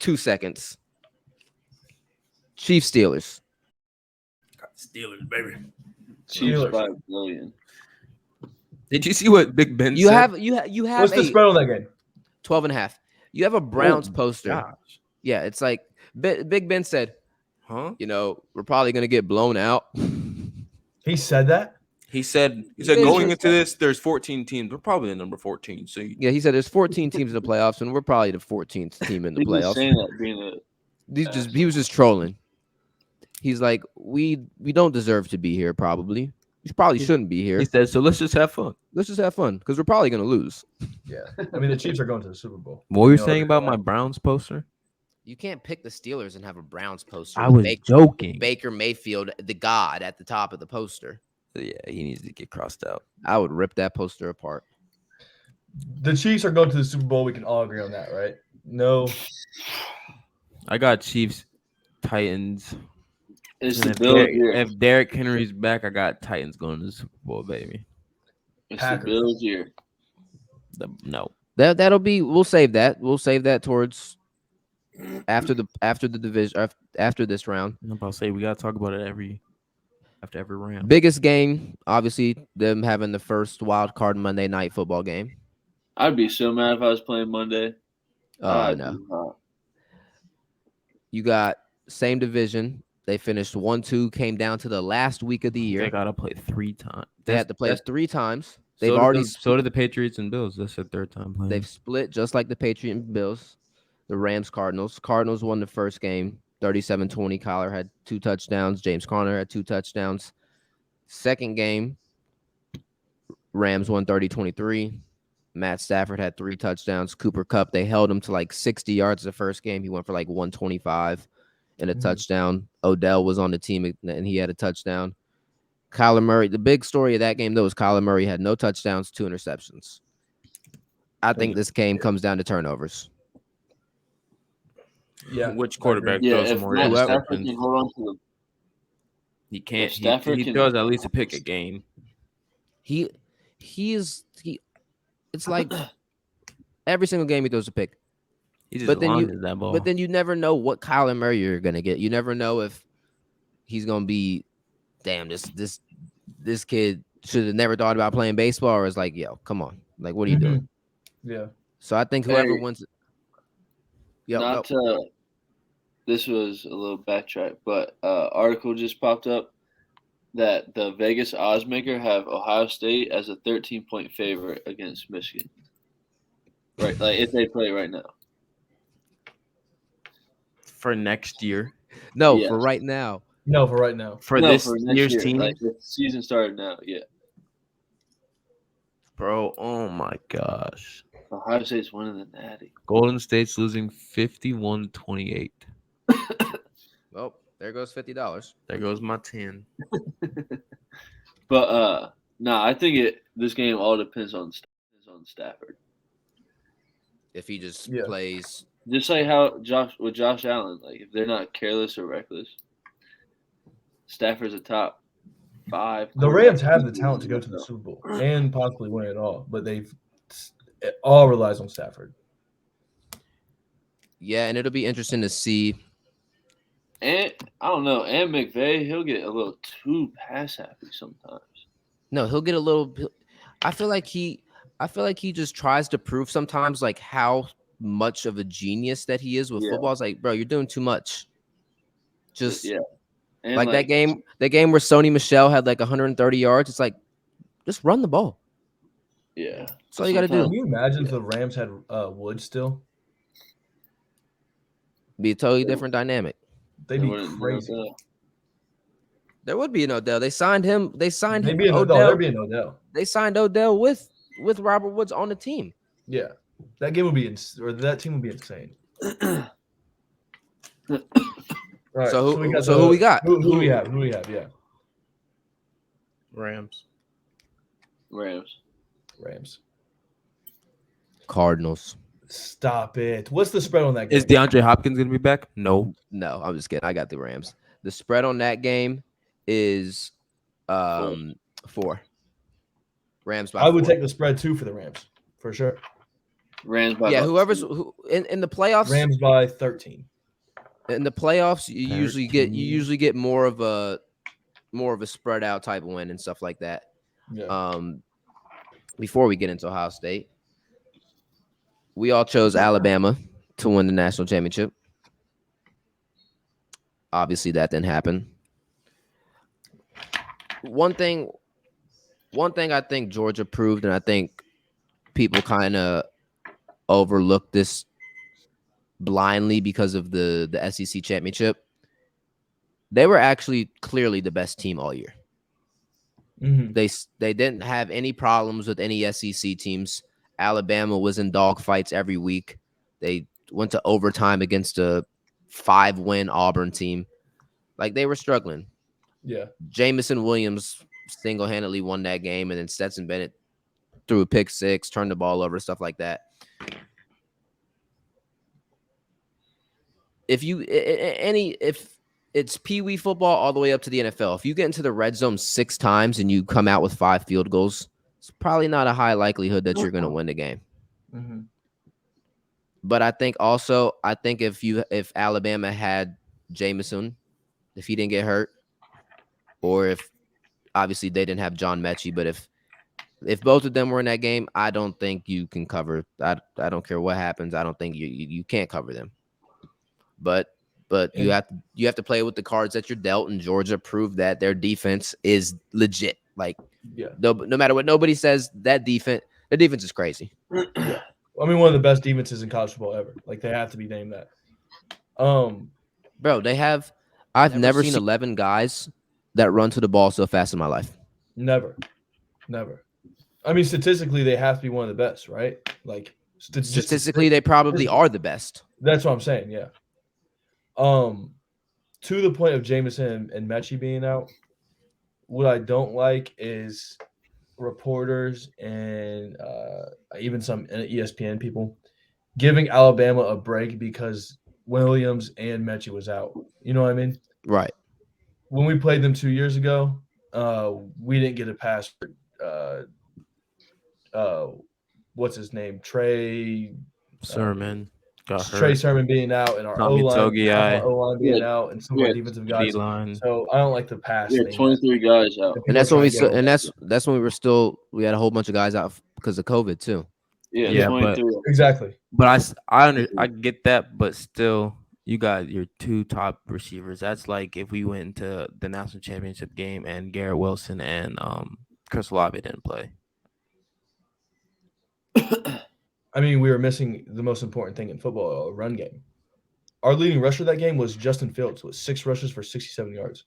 2 seconds. Chiefs Steelers. Steelers, baby. Chiefs Steelers. 5 billion. Did you see what Big Ben You said? have What's the a spread on that game? 12 and a half. You have a Browns poster. Gosh. Yeah, it's like Big Ben said, Huh? we're probably gonna get blown out. He said that? He said Yeah, going he into this, there's 14 teams. We're probably the number 14. So Yeah, he said there's 14 teams in the playoffs, and we're probably the 14th team in the He's just playoffs. saying that being a He was just trolling. He's like, we don't deserve to be here. Probably, we probably shouldn't be here. he said, so let's just have fun. Let's just have fun because we're probably gonna lose. Yeah. I mean, the Chiefs are going to the Super Bowl. What were you know, saying about yeah. my Browns poster? You can't pick the Steelers and have a Browns poster. I with was joking. Baker Mayfield, the god, at the top of the poster. Yeah, he needs to get crossed out. I would rip that poster apart. The Chiefs are going to the Super Bowl. We can all agree on that, right? No. I got Chiefs, Titans. It's And the if Bills Derrick, year. if Derrick Henry's back, I got Titans going to the Super Bowl, baby. It's Packers. the Bills year. No. That'll be. We'll save that. We'll save that towards after the division after this round. I'm about to say we gotta talk about it after every round. Biggest game, obviously, them having the first wild card Monday night football game. I'd be so mad if I was playing Monday. I'd No. be hot. You got same division. They finished 1-2. Came down to the last week of the year. They gotta play 3 times. They had to play us 3 times. They've So already so did the Patriots and Bills. That's their third time playing. They've split just like the Patriots and Bills. The Rams, Cardinals. Cardinals won the first game, 37-20. Kyler had 2 touchdowns. James Conner had 2 touchdowns. Second game, Rams won 30-23. Matt Stafford had 3 touchdowns. Cooper Kupp, they held him to like 60 yards the first game. He went for like 125 and a touchdown. Odell was on the team and he had a touchdown. Kyler Murray, the big story of that game, though, was Kyler Murray had no touchdowns, 2 interceptions. I think this game comes down to turnovers. Yeah. Which quarterback Yeah, throws if more Matt Stafford interceptions? can hold on to the He can't. if Stafford He can- throws at least a pick a game. He it's like every single game he throws a pick. He just But then launches that ball. But then you never know what Kyler Murray you're gonna get. You never know if he's gonna be, damn, this kid should have never thought about playing baseball, or is like, yo, come on, like, what are you doing? Yeah. So I think whoever Hey, wins, this was a little backtrack, but article just popped up that the Vegas odds maker have Ohio State as a 13-point favorite against Michigan. Right, like if they play right now. for next year, no, Yes. for right now. No, for right now. for No, this for next year's year, team, like the season started now. Yeah, bro. Oh my gosh, Ohio State's winning the Natty. Golden State's losing 51-28. Well, there goes $50. There goes my 10. But I think this game all depends on Stafford. If he just Yeah. plays, Just like how Josh Allen, like if they're not careless or reckless, Stafford's a top 5. The Rams have the talent to go to the Super Bowl and possibly win it all, but it all relies on Stafford. yeah, and it'll be interesting to see. And I don't know, and McVay, he'll get a little too pass happy sometimes. No, he'll get a little. I feel like he just tries to prove sometimes like how much of a genius that he is with Yeah. football. It's like, bro, you're doing too much. Just Yeah, and like that game where Sony Michel had like 130 yards. It's like, just run the ball. Yeah, That's all you got to do. Can you imagine if the Rams had Woods still? Be a totally different dynamic. They'd They be wouldn't do crazy. that. There would be an Odell. They signed him. They signed They'd be an Odell. Odell. There'd be an Odell. They signed Odell with Robert Woods on the team. Yeah. That game would be that team would be insane. All right, So we got who we got? Who do we have? Who do we have? Yeah. Rams. Rams. Cardinals. Stop it. What's the spread on that game? Is DeAndre Hopkins gonna be back? No. No, I'm just kidding. I got the Rams. The spread on that game is 4. Rams by I would 4. take the spread too for the Rams for sure. Rams by Yeah, about whoever's 2. in the playoffs. Rams by 13. In the playoffs, you 13. usually get more of a spread out type of win and stuff like that. Yeah. Before we get into Ohio State, we all chose Alabama to win the national championship. Obviously, that didn't happen. One thing I think Georgia proved, and I think people kind of overlooked this blindly because of the SEC championship. They were actually clearly the best team all year. Mm-hmm. They didn't have any problems with any SEC teams. Alabama was in dogfights every week. They went to overtime against a 5-win Auburn team. Like, they were struggling. Yeah. Jamison Williams single-handedly won that game, and then Stetson Bennett threw a pick six, turned the ball over, stuff like that. If it's Pee Wee football all the way up to the NFL, if you get into the red zone 6 times and you come out with 5 field goals, it's probably not a high likelihood that you're going to win the game. Mm-hmm. But I think if Alabama had Jameson, if he didn't get hurt, or if obviously they didn't have John Mechie, but if both of them were in that game, I don't think you can cover. I don't care what happens. I don't think you can't cover them. But you have to play with the cards that you're dealt, and Georgia proved that their defense is legit. Like, no matter what nobody says, their defense is crazy. Yeah. I mean, one of the best defenses in college football ever. Like, they have to be named that. Bro, they have. I've never seen 11 guys that run to the ball so fast in my life. Never. I mean, statistically, they have to be one of the best, right? Like, statistically, they probably are the best. That's what I'm saying. Yeah. To the point of Jameson and Mechie being out, what I don't like is reporters and even some ESPN people giving Alabama a break because Williams and Mechie was out. You know what I mean? Right. When we played them 2 years ago, we didn't get a pass. What's his name? Trey Sermon got hurt. Trey Sermon being out and our O-line being out and some of our defensive guys. D-line. So I don't like the pass. Yeah, 23 guys out. And that's when we had a whole bunch of guys out because of COVID too. Yeah, but exactly. But I get that, but still, you got your 2 top receivers. That's like if we went into the national championship game and Garrett Wilson and Chris Olave didn't play. I mean, we were missing the most important thing in football, a run game. Our leading rusher that game was Justin Fields with 6 rushes for 67 yards.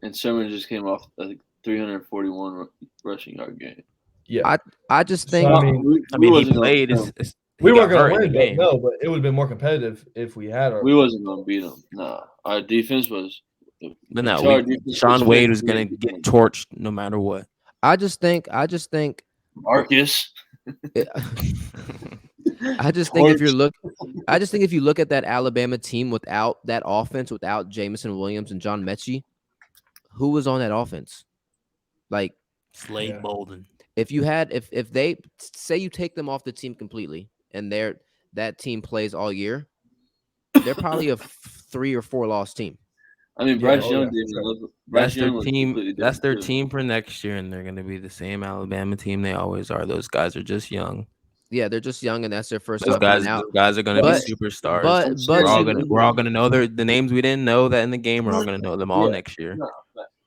And Sermon just came off a 341 rushing yard game. Yeah. I just think he played. We weren't going to win, but it would have been more competitive if we had our. We wasn't going to beat them. Nah, our defense was. Sean Wade was going to get torched no matter what. I just think. Marcus. I just think if you look at that Alabama team without that offense, without Jameson Williams and John Mechie, who was on that offense? Like Slade Bolden. If they say you take them off the team completely and that team plays all year, they're probably a 3 or 4 loss team. I mean, Bryce Young That's their team. That's their team for next year, and they're going to be the same Alabama team they always are. Those guys are just young. Yeah, they're just young, and that's their first. Those guys are going to be superstars. But we're all going to know the names we didn't know that in the game. We're all going to know them all next year.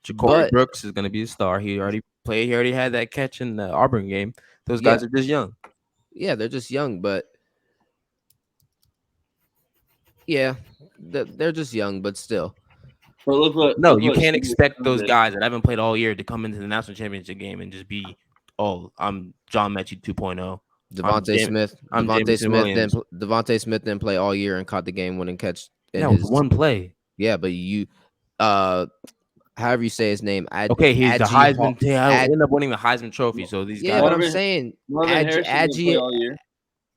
Ja'Cory Brooks is going to be a star. He already played. He already had that catch in the Auburn game. Those guys are just young. Yeah, they're just young, but they're just young, but still. You can't expect those guys that haven't played all year to come into the national championship game and just be, I'm John Mechie 2.0. Devontae Smith didn't play all year and caught the game-winning catch. One play. Yeah, but however you say his name. He's the Heisman. I ended up winning the Heisman Trophy. So these guys. Yeah, but I'm saying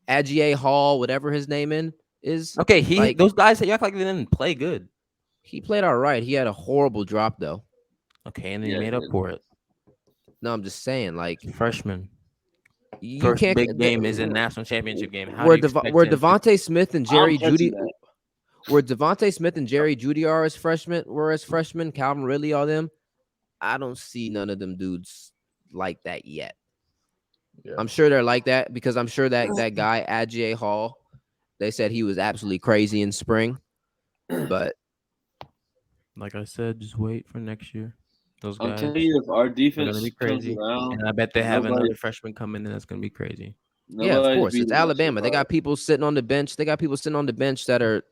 Agier Hall, whatever his name is. Okay, those guys that you act like they didn't play good. He played all right. He had a horrible drop though. Okay, and then he made up for it. No, I'm just saying, like freshman. First big game is a national championship game. Where Devontae Smith and Jerry Jeudy, where Devontae Smith and Jerry Jeudy were as freshmen, Calvin Ridley, all them. I don't see none of them dudes like that yet. Yeah. I'm sure they're like that because I'm sure that guy Agier Hall, they said he was absolutely crazy in spring, but. Like I said, just wait for next year. Those guys. I'm telling you, if our defense is crazy, and I bet they have another freshman coming in that's going to be crazy. Yeah, of course. It's Alabama. They got people sitting on the bench. They got people sitting on the bench that are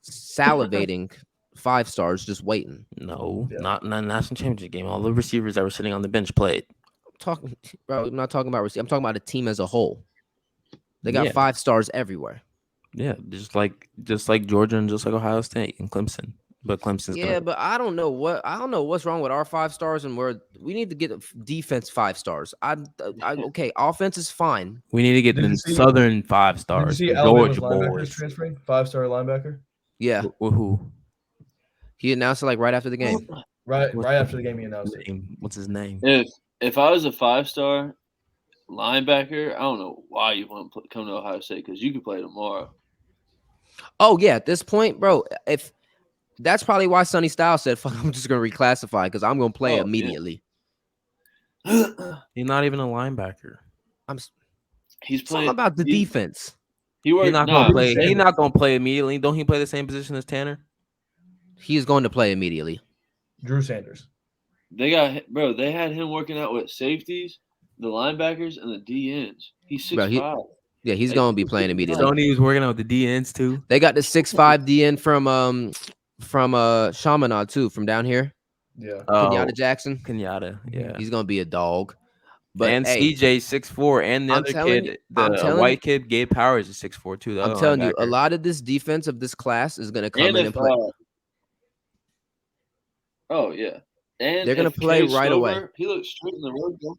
salivating 5 stars, just waiting. No, not in the national championship game. All the receivers that were sitting on the bench played. I'm not talking about receivers. I'm talking about a team as a whole. They got 5 stars everywhere. Yeah, just like Georgia and just like Ohio State and Clemson. But Clemson's Yeah, gonna. but I don't know what's wrong with our 5 stars, and we need to get defense 5 stars. Okay, offense is fine. We need to get Did you the see? Southern 5 Did you stars, see the Alabama's Georgia linebackers boys. transferring? 5-star linebacker. Yeah, Who? he announced it like right after the game. Right What's after the game, he announced it. name? What's his name? If I was a 5-star linebacker, I don't know why you want to come to Ohio State because you could play tomorrow. Oh yeah, at this point, bro, if that's probably why Sonny Styles said, "Fuck, I'm just gonna reclassify because I'm gonna play Oh, yeah. immediately." He's not even a linebacker. He's It's all playing about the defense. He worked. He's not Nah, gonna play. Sanders. He's not gonna play immediately. Don't he play the same position as Tanner? He is going to play immediately. Drew Sanders. they had him working out with safeties, the linebackers, and the DNs. He's 6'5". Bro, Yeah, he's going to be playing immediately. Sony was working out with the DNs too. They got the 6'5" DN from Chaminade too, from down here. Yeah. Kenyatta Jackson. Kenyatta, yeah. He's going to be a dog. But And hey, CJ 6'4", and the I'm other telling kid, you- I'm the telling white you- kid, Gabe Powers is 6'4" too. The I'm other telling you, a linebacker. lot of this defense of this class is going to come And in if, and play. oh yeah, and They're gonna if play Cade right away. Stover, he looks straight in the road. Bro.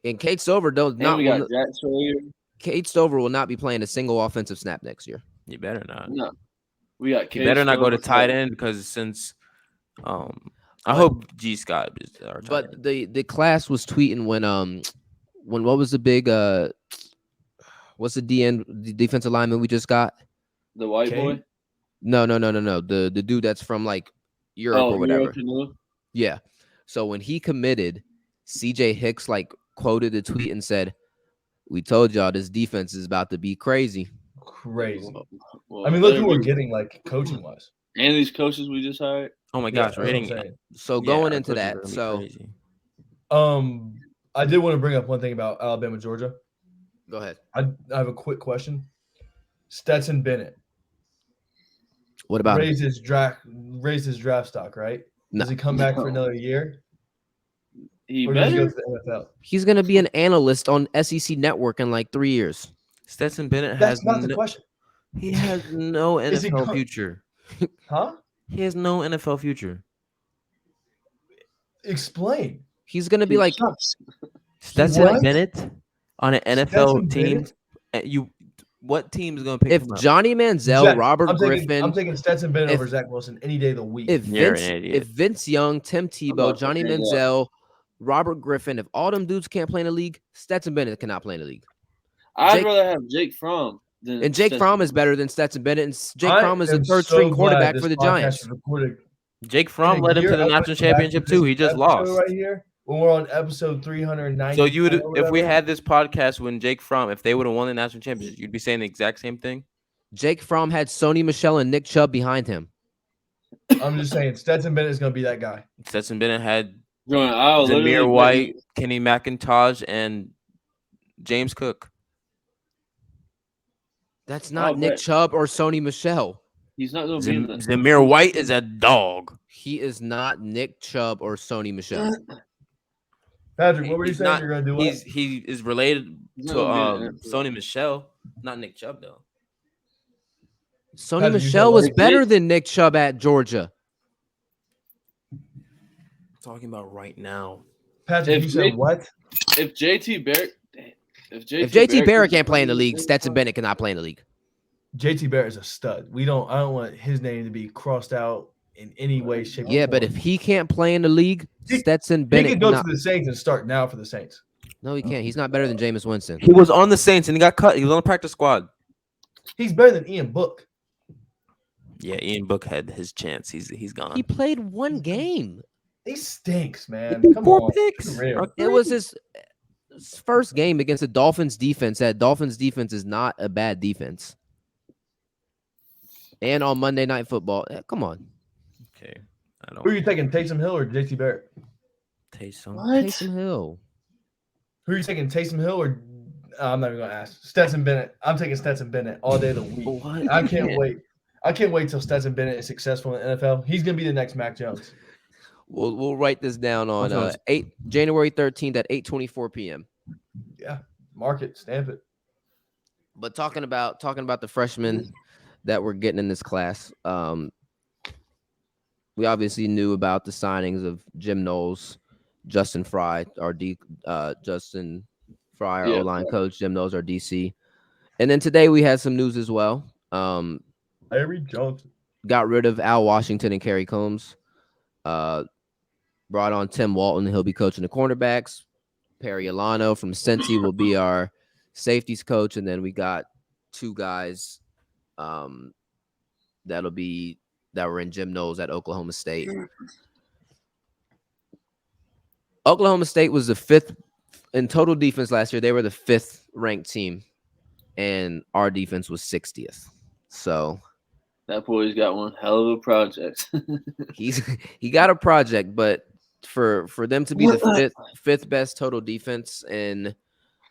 And Kate Stover And we got Jack Sawyer. Kate Stover will not be playing a single offensive snap next year. You better not. No, we got. You Cade better not go to Stover, tight end because since I hope G Scott is our tight But end. the class was tweeting when what was the big what's the the defensive lineman we just got? the white Cade? boy. No. The dude that's from like Europe or whatever. Canoe. Yeah. So when he committed, CJ Hicks like quoted a tweet and said, "We told y'all this defense is about to be crazy." Crazy. Well, I mean, look better who we're be. getting, like, coaching-wise. And these coaches we just hired. Oh my Yeah, gosh, that's what I'm rating. saying. So Yeah, going our into coaches are that, gonna be so crazy. I did want to bring up one thing about Alabama, Georgia. go ahead. I have a quick question. Stetson Bennett What about him? raised his draft stock, right? No. Does he come back for No. another year, He or does he go better. to the NFL? He's gonna be an analyst on SEC Network in like 3 years. Stetson Bennett That's has not the question, he has no Is he NFL go- future. huh? He has no NFL future. Explain. He's gonna be He like sucks. Stetson What? Bennett on an NFL Stetson team. Bennett? What team is going to pick if him up? Johnny Manziel, Jets. Robert I'm Griffin, taking Stetson Bennett if- over Zach Wilson any day of the week. if You're an Vince, idiot. if Vince Young, Tim Tebow, about to Johnny hang up. Manziel, Robert Griffin, if all them dudes can't play in the league, Stetson Bennett cannot play in the league. I'd Jake- rather have Jake Fromm than And Jake Stetson Fromm is Bennett. better than Stetson Bennett, and Jake I Fromm is the am third so string glad quarterback this for the podcast Giants. is recorded Jake Fromm in a led him to year. the I national went back championship to this too. He just episode lost. right here when we're on episode 390. So you would, if we had this podcast when Jake Fromm, if they would have won the national championship, you'd be saying the exact same thing. Jake Fromm had Sony Michel and Nick Chubb behind him. I'm just saying Stetson Bennett is going to be that guy. Stetson Bennett had Jordan, I'll literally Zamir bet White, you- Kenny McIntosh, and James Cook. That's not I'll Nick bet. Chubb or Sony Michel. He's not going to be in the. Zamir White is a dog. He is not Nick Chubb or Sony Michel. Patrick, what were you He's saying? not- You're going to do what? He is related He's to not gonna be in the NFL. Sony Michel, not Nick Chubb though. Sony Patrick, you Michel said was what? better than Nick Chubb at Georgia. Talking about right now. Patrick, If you said Jake- what? If JT Barrett, If JT Barrett can't play in the doesn't league, play, Stetson Bennett cannot play in the league. JT Barrett is a stud. I don't want his name to be crossed out in any way, shape, or Yeah, but form. if he can't play in the league, He- Stetson he Bennett could go cannot. to the Saints and start now for the Saints. No, he can't. He's not better than Jameis Winston. He was on the Saints and he got cut. He was on the practice squad. He's better than Ian Book. Yeah, Ian Book had his chance. He's gone. He played one game. He stinks, man. He threw Come 4 on. picks. For real. It was his first game against the Dolphins defense. That Dolphins defense is not a bad defense. And on Monday Night Football, come on, Okay, I Who are you don't. taking, Taysom Hill or JT Barrett? Taysom. Taysom Hill. Who are you taking, Taysom Hill or I'm not even going to ask. Stetson Bennett. I'm taking Stetson Bennett all day of the week. What? I can't wait. I can't wait till Stetson Bennett is successful in the NFL. He's going to be the next Mac Jones. We'll write this down on What's January 13th at 8:24 p.m. Yeah. Mark it. Stamp it. But talking about the freshmen that we're getting in this class, we obviously knew about the signings of Jim Knowles, Justin Fry, Justin Fry, our Yeah. O-line coach, Jim Knowles, our DC. And then today we had some news as well. Larry Johnson. Got rid of Al Washington and Kerry Combs. Brought on Tim Walton. He'll be coaching the cornerbacks. Perry Alano from Cincy will be our safeties coach. And then we got two guys that were in Jim Knowles at Oklahoma State. Oklahoma State was the 5th in total defense last year. They were the 5th ranked team, and our defense was 60th. So that boy's got one hell of a project. he got a project, but for them to be the fifth best total defense in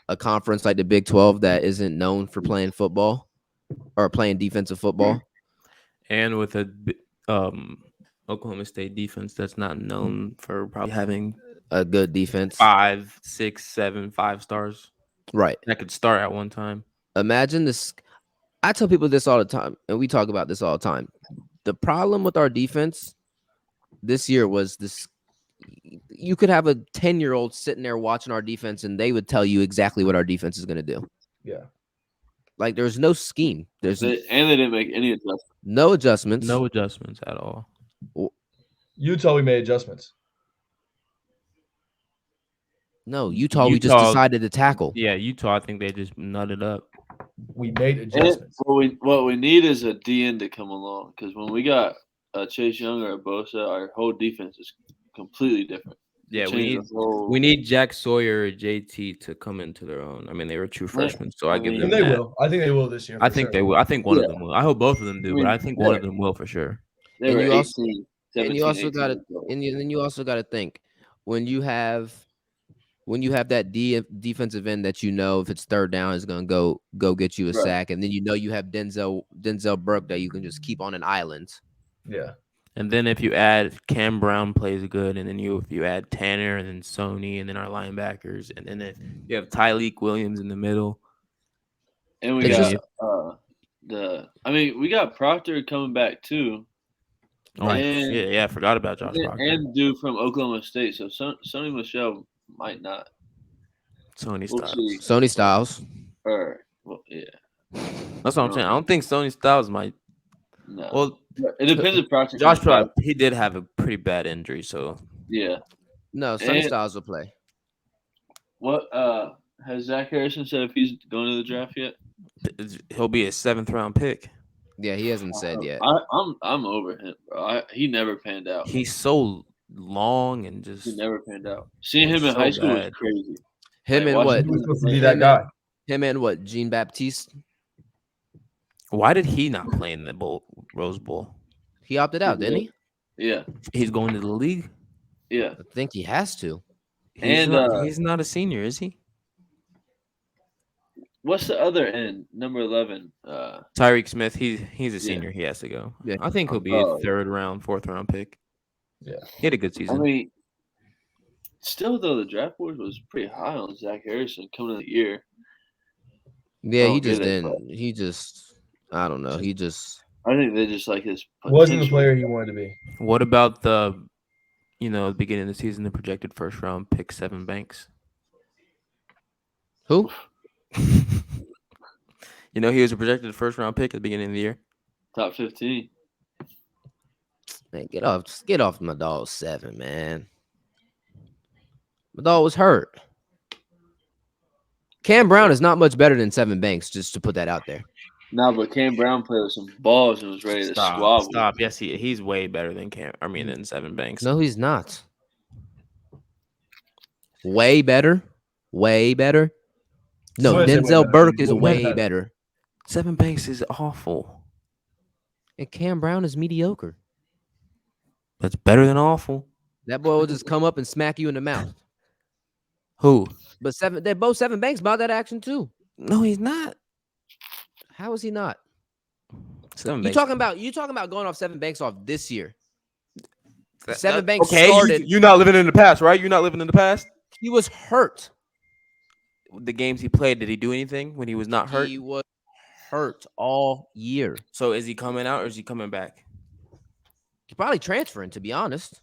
a conference like the Big 12 that isn't known for playing football or playing defensive football, and with a Oklahoma State defense that's not known for probably having a good defense, 5, 6, 7, 5 stars, right? That could start at one time. Imagine this. I tell people this all the time, and we talk about this all the time. The problem with our defense this year was this. You could have a 10-year-old sitting there watching our defense, and they would tell you exactly what our defense is going to do. Yeah. Like, there's no scheme. And they didn't make any adjustments. No adjustments. No adjustments at all. Utah, we made adjustments. No, Utah, we just decided to tackle. Yeah, Utah, I think they just nutted up. We made adjustments. What we need is a DN to come along, because when we got Chase Young or Bosa, our whole defense is completely different. Yeah, we need Jack Sawyer or JT to come into their own. I mean, they were true freshmen, so I give them and they that. will. I think they will this year. I think they will. I think one of them will. I hope both of them do, but I think one of them will for sure. They were 18, 17, and you also got to, 18. and then you also got to think when you have that defensive end that if it's third down is going to go get you a sack, and then you have Denzel Burke that you can just keep on an island. Yeah. And then if you add Cam Brown plays good, and then if you add Tanner and then Sony and then our linebackers, and then if you have Tyleek Williams in the middle, and we got we got Proctor coming back too. Oh, I forgot about Josh Proctor and dude from Oklahoma State. So Sony Michel might not. Sony Styles. Sony Styles. Yeah. That's what I'm saying. I don't think Sony Styles might. No. Well, it depends if Proctor. Josh Proctor, he did have a pretty bad injury, so yeah. No, Sony Styles will play. What has Zach Harrison said if he's going to the draft yet? He'll be a 7th round pick. Yeah, he hasn't said yet. I'm over him, bro. He never panned out. He's so long and just he never panned out. Seeing him in high school was crazy. Him and what? He was supposed to be that guy. Him and what? Jean Baptiste. Why did he not play in the Rose Bowl? He opted out, didn't he? Yeah. He's going to the league? Yeah. I think he has to. He's not a senior, is he? What's the other end? Number 11. Tyreek Smith. He's a senior. He has to go. Yeah. I think he'll be a 3rd round, 4th round pick. Yeah. He had a good season. I mean, still though, the draft board was pretty high on Zach Harrison coming into the year. Yeah, he just didn't. He just. I don't know. He just. I think they just like his. Wasn't the player he wanted to be. What about the beginning of the season, the projected 1st round pick, Seven Banks? Who? He was a projected 1st round pick at the beginning of the year. Top 15. Man, get off my dog 7, man. My dog was hurt. Cam Brown is not much better than Seven Banks, just to put that out there. No, but Cam Brown played with some balls and was ready to squabble. Stop. Yes, he's way better than than Seven Banks. No, he's not. Way better. Way better. No, Denzel Burke is way better. Seven Banks is awful. And Cam Brown is mediocre. That's better than awful. That boy will just come up and smack you in the mouth. Who? But they're both Seven Banks about that action too. No, he's not. How is he not? Seven You Banks. talking about going off Seven Banks off this year? Seven Banks okay, started. You're not living in the past, right? You're not living in the past. He was hurt. The games he played, did he do anything when he was not hurt? He was hurt all year. So is he coming out or is he coming back? He's probably transferring, to be honest.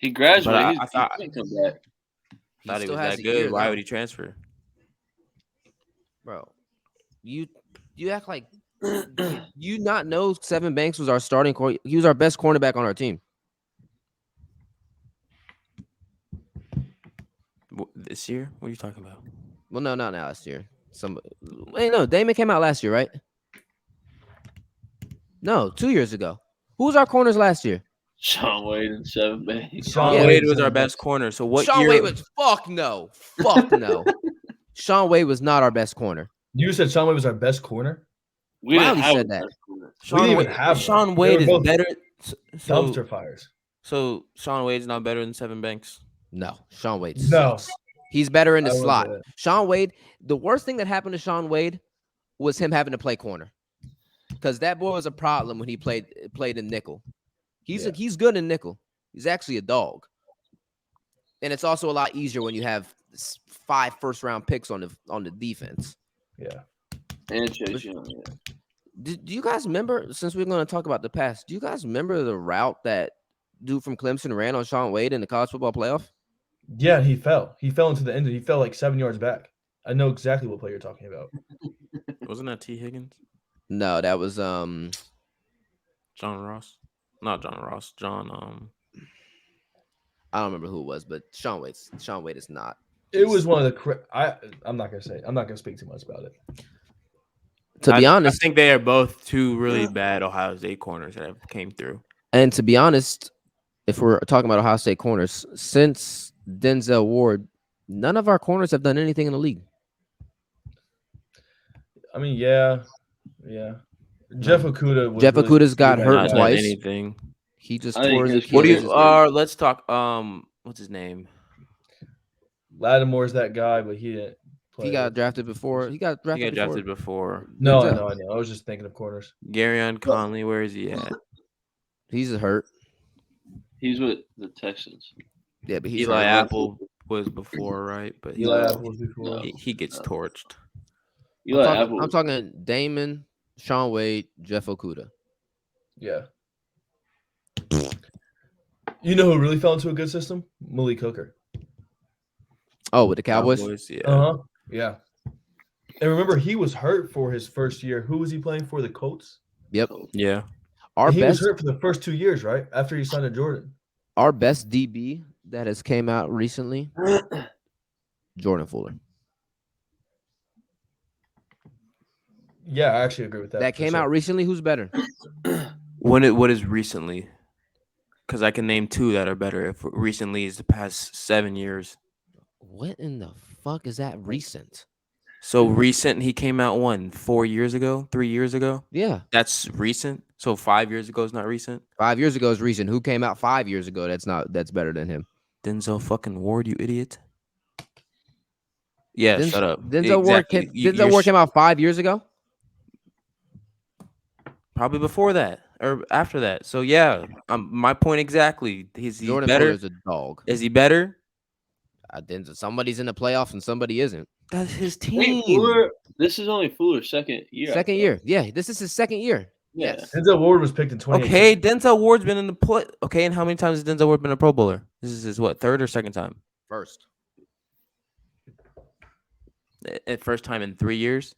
He graduated. I He thought- can't come back. Thought he still was has that a good. year, Why though. would he transfer? Bro, you act like you not know Seven Banks was our starting he was our best cornerback on our team. This year? What are you talking about? Well, no, not last year. No, Damon came out last year, right? No, 2 years ago. Who was our corners last year? Sean Wade and 7 Banks. Sean Yeah. Wade Wade was our Seven best Banks. corner. So what Sean year? Wade was fuck no. Sean Wade was not our best corner. You said Sean Wade was our best corner. We didn't Riley have said a that. best corner. We didn't even have Sean one. Wade They is were both better. So Dumpster fires. Sean Wade's not better than Seven Banks. No, Sean Wade No. sucks. He's better in the I wouldn't slot. say that. Sean Wade, the worst thing that happened to Sean Wade was him having to play corner. Because that boy was a problem when he played in nickel. He's good in nickel. He's actually a dog. And it's also a lot easier when you have 5 first-round picks on the defense. Yeah. And Chase Young. Yeah. Do you guys remember, since we're going to talk about the past, do you guys remember the route that dude from Clemson ran on Sean Wade in the college football playoff? Yeah, he fell. He fell into the end. He fell like 7 yards back. I know exactly what play you're talking about. Wasn't that T. Higgins? No, that was John Ross? Not John Ross. John I don't remember who it was, but Sean Wade is not. It was one of the. I'm not gonna speak too much about it. To be honest, I think they are both two really bad Ohio State corners that have came through. and to be honest, if we're talking about Ohio State corners, since Denzel Ward, none of our corners have done anything in the league. I mean, yeah. Jeff Okuda. Okuda's got hurt Not done twice. anything. He just I think tore his his- Achilles. What do Achilles you? is good. Let's talk. What's his name? Lattimore's that guy, but he didn't play. He got drafted before. He got He drafted, got drafted before. before. No, I Denzel. know. I was just thinking of corners. Garyon Conley. Where is he at? He's hurt. He's with the Texans. Yeah, but he's Eli hurt. Apple was before, right? But Eli No, Apple was before. no. he gets torched. Eli I'm Apple. talking Damon, Sean Wade, Jeff Okuda. Yeah. You know who really fell into a good system? Malik Hooker. Oh, with the Cowboys? Yeah. Yeah. And remember, he was hurt for his first year. Who was he playing for? The Colts. Yep. Yeah. He was hurt for the first 2 years, right? After he signed to Jordan. Our best DB that has came out recently, Jordan Fuller. Yeah, I actually agree with that. That for came sure. out recently. Who's better? What is recently? Because I can name two that are better. If recently is the past 7 years. What in the fuck is that recent? So recent, he came out 4 years ago, 3 years ago. Yeah. That's recent. So 5 years ago is not recent. 5 years ago is recent. Who came out 5 years ago? That's better than him. Denzel fucking Ward, you idiot. Yeah, shut up. Denzel Exactly. Ward came out 5 years ago. Probably before that or after that. So yeah, my point exactly. Is he Jordan better? Fuller's a dog. Is he better? Somebody's in the playoffs and somebody isn't. That's his Wait, team. Fuller. This is only Fuller's second year. Second year. Yeah, this is his second year. Yeah. Yes. Denzel Ward was picked in 2018. Okay, Denzel Ward's been in the play. Okay, and how many times has Denzel Ward been a Pro Bowler? This is his third or second time? First. At first time in 3 years.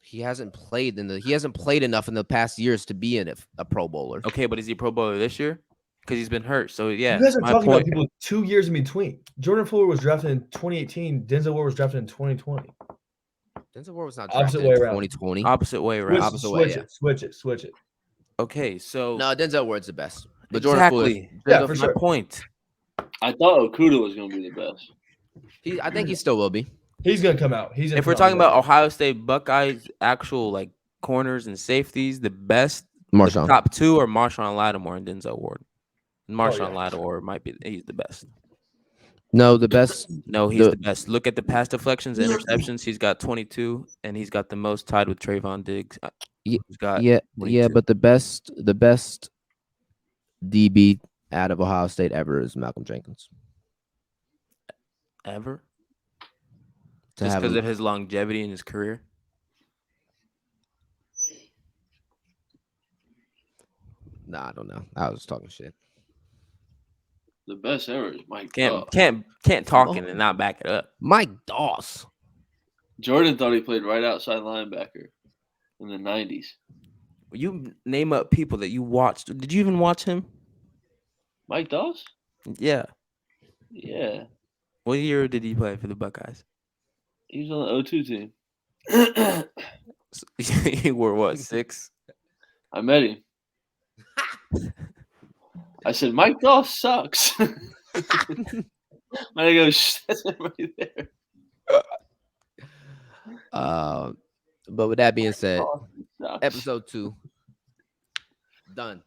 He hasn't played enough in the past years to be a Pro Bowler. Okay, but is he a Pro Bowler this year? Because he's been hurt. So yeah, You guys are my talking point- about people 2 years in between. Jordan Fuller was drafted in 2018. Denzel Ward was drafted in 2020. Denzel Ward was not Opposite drafted way in around. 2020. opposite way around. Opposite way, Switch it. Okay, so No, Denzel Ward's the best. But Jordan exactly. Yeah, That's for my sure. point. I thought Okuda was going to be the best. I think he still will be. He's gonna come out. If we're talking about Ohio State Buckeyes, actual like corners and safeties, the best Marshawn. top two are Marshawn Lattimore and Denzel Ward. Marshawn yeah. Lattimore he's the best. No, the best. No, he's the best. Look at the pass deflections, and interceptions. He's got 22, and he's got the most tied with Trayvon Diggs. Ye- He's got Yeah, 22. but the best DB out of Ohio State ever is Malcolm Jenkins. Ever To just have because a- of his longevity in his career. Nah, I don't know. I was talking shit. The best ever is Mike Can't Doss. can't talk it and not back it up. Mike Doss. Jordan thought he played right outside linebacker in the 90s. You name up people that you watched. Did you even watch him? Mike Doss? Yeah. Yeah. What year did he play for the Buckeyes? He was on the 02 team. You were what, 6? I met him. I said, Mike Doss sucks. I go, that's everybody there. But with that being said, Doss sucks. episode 2 done.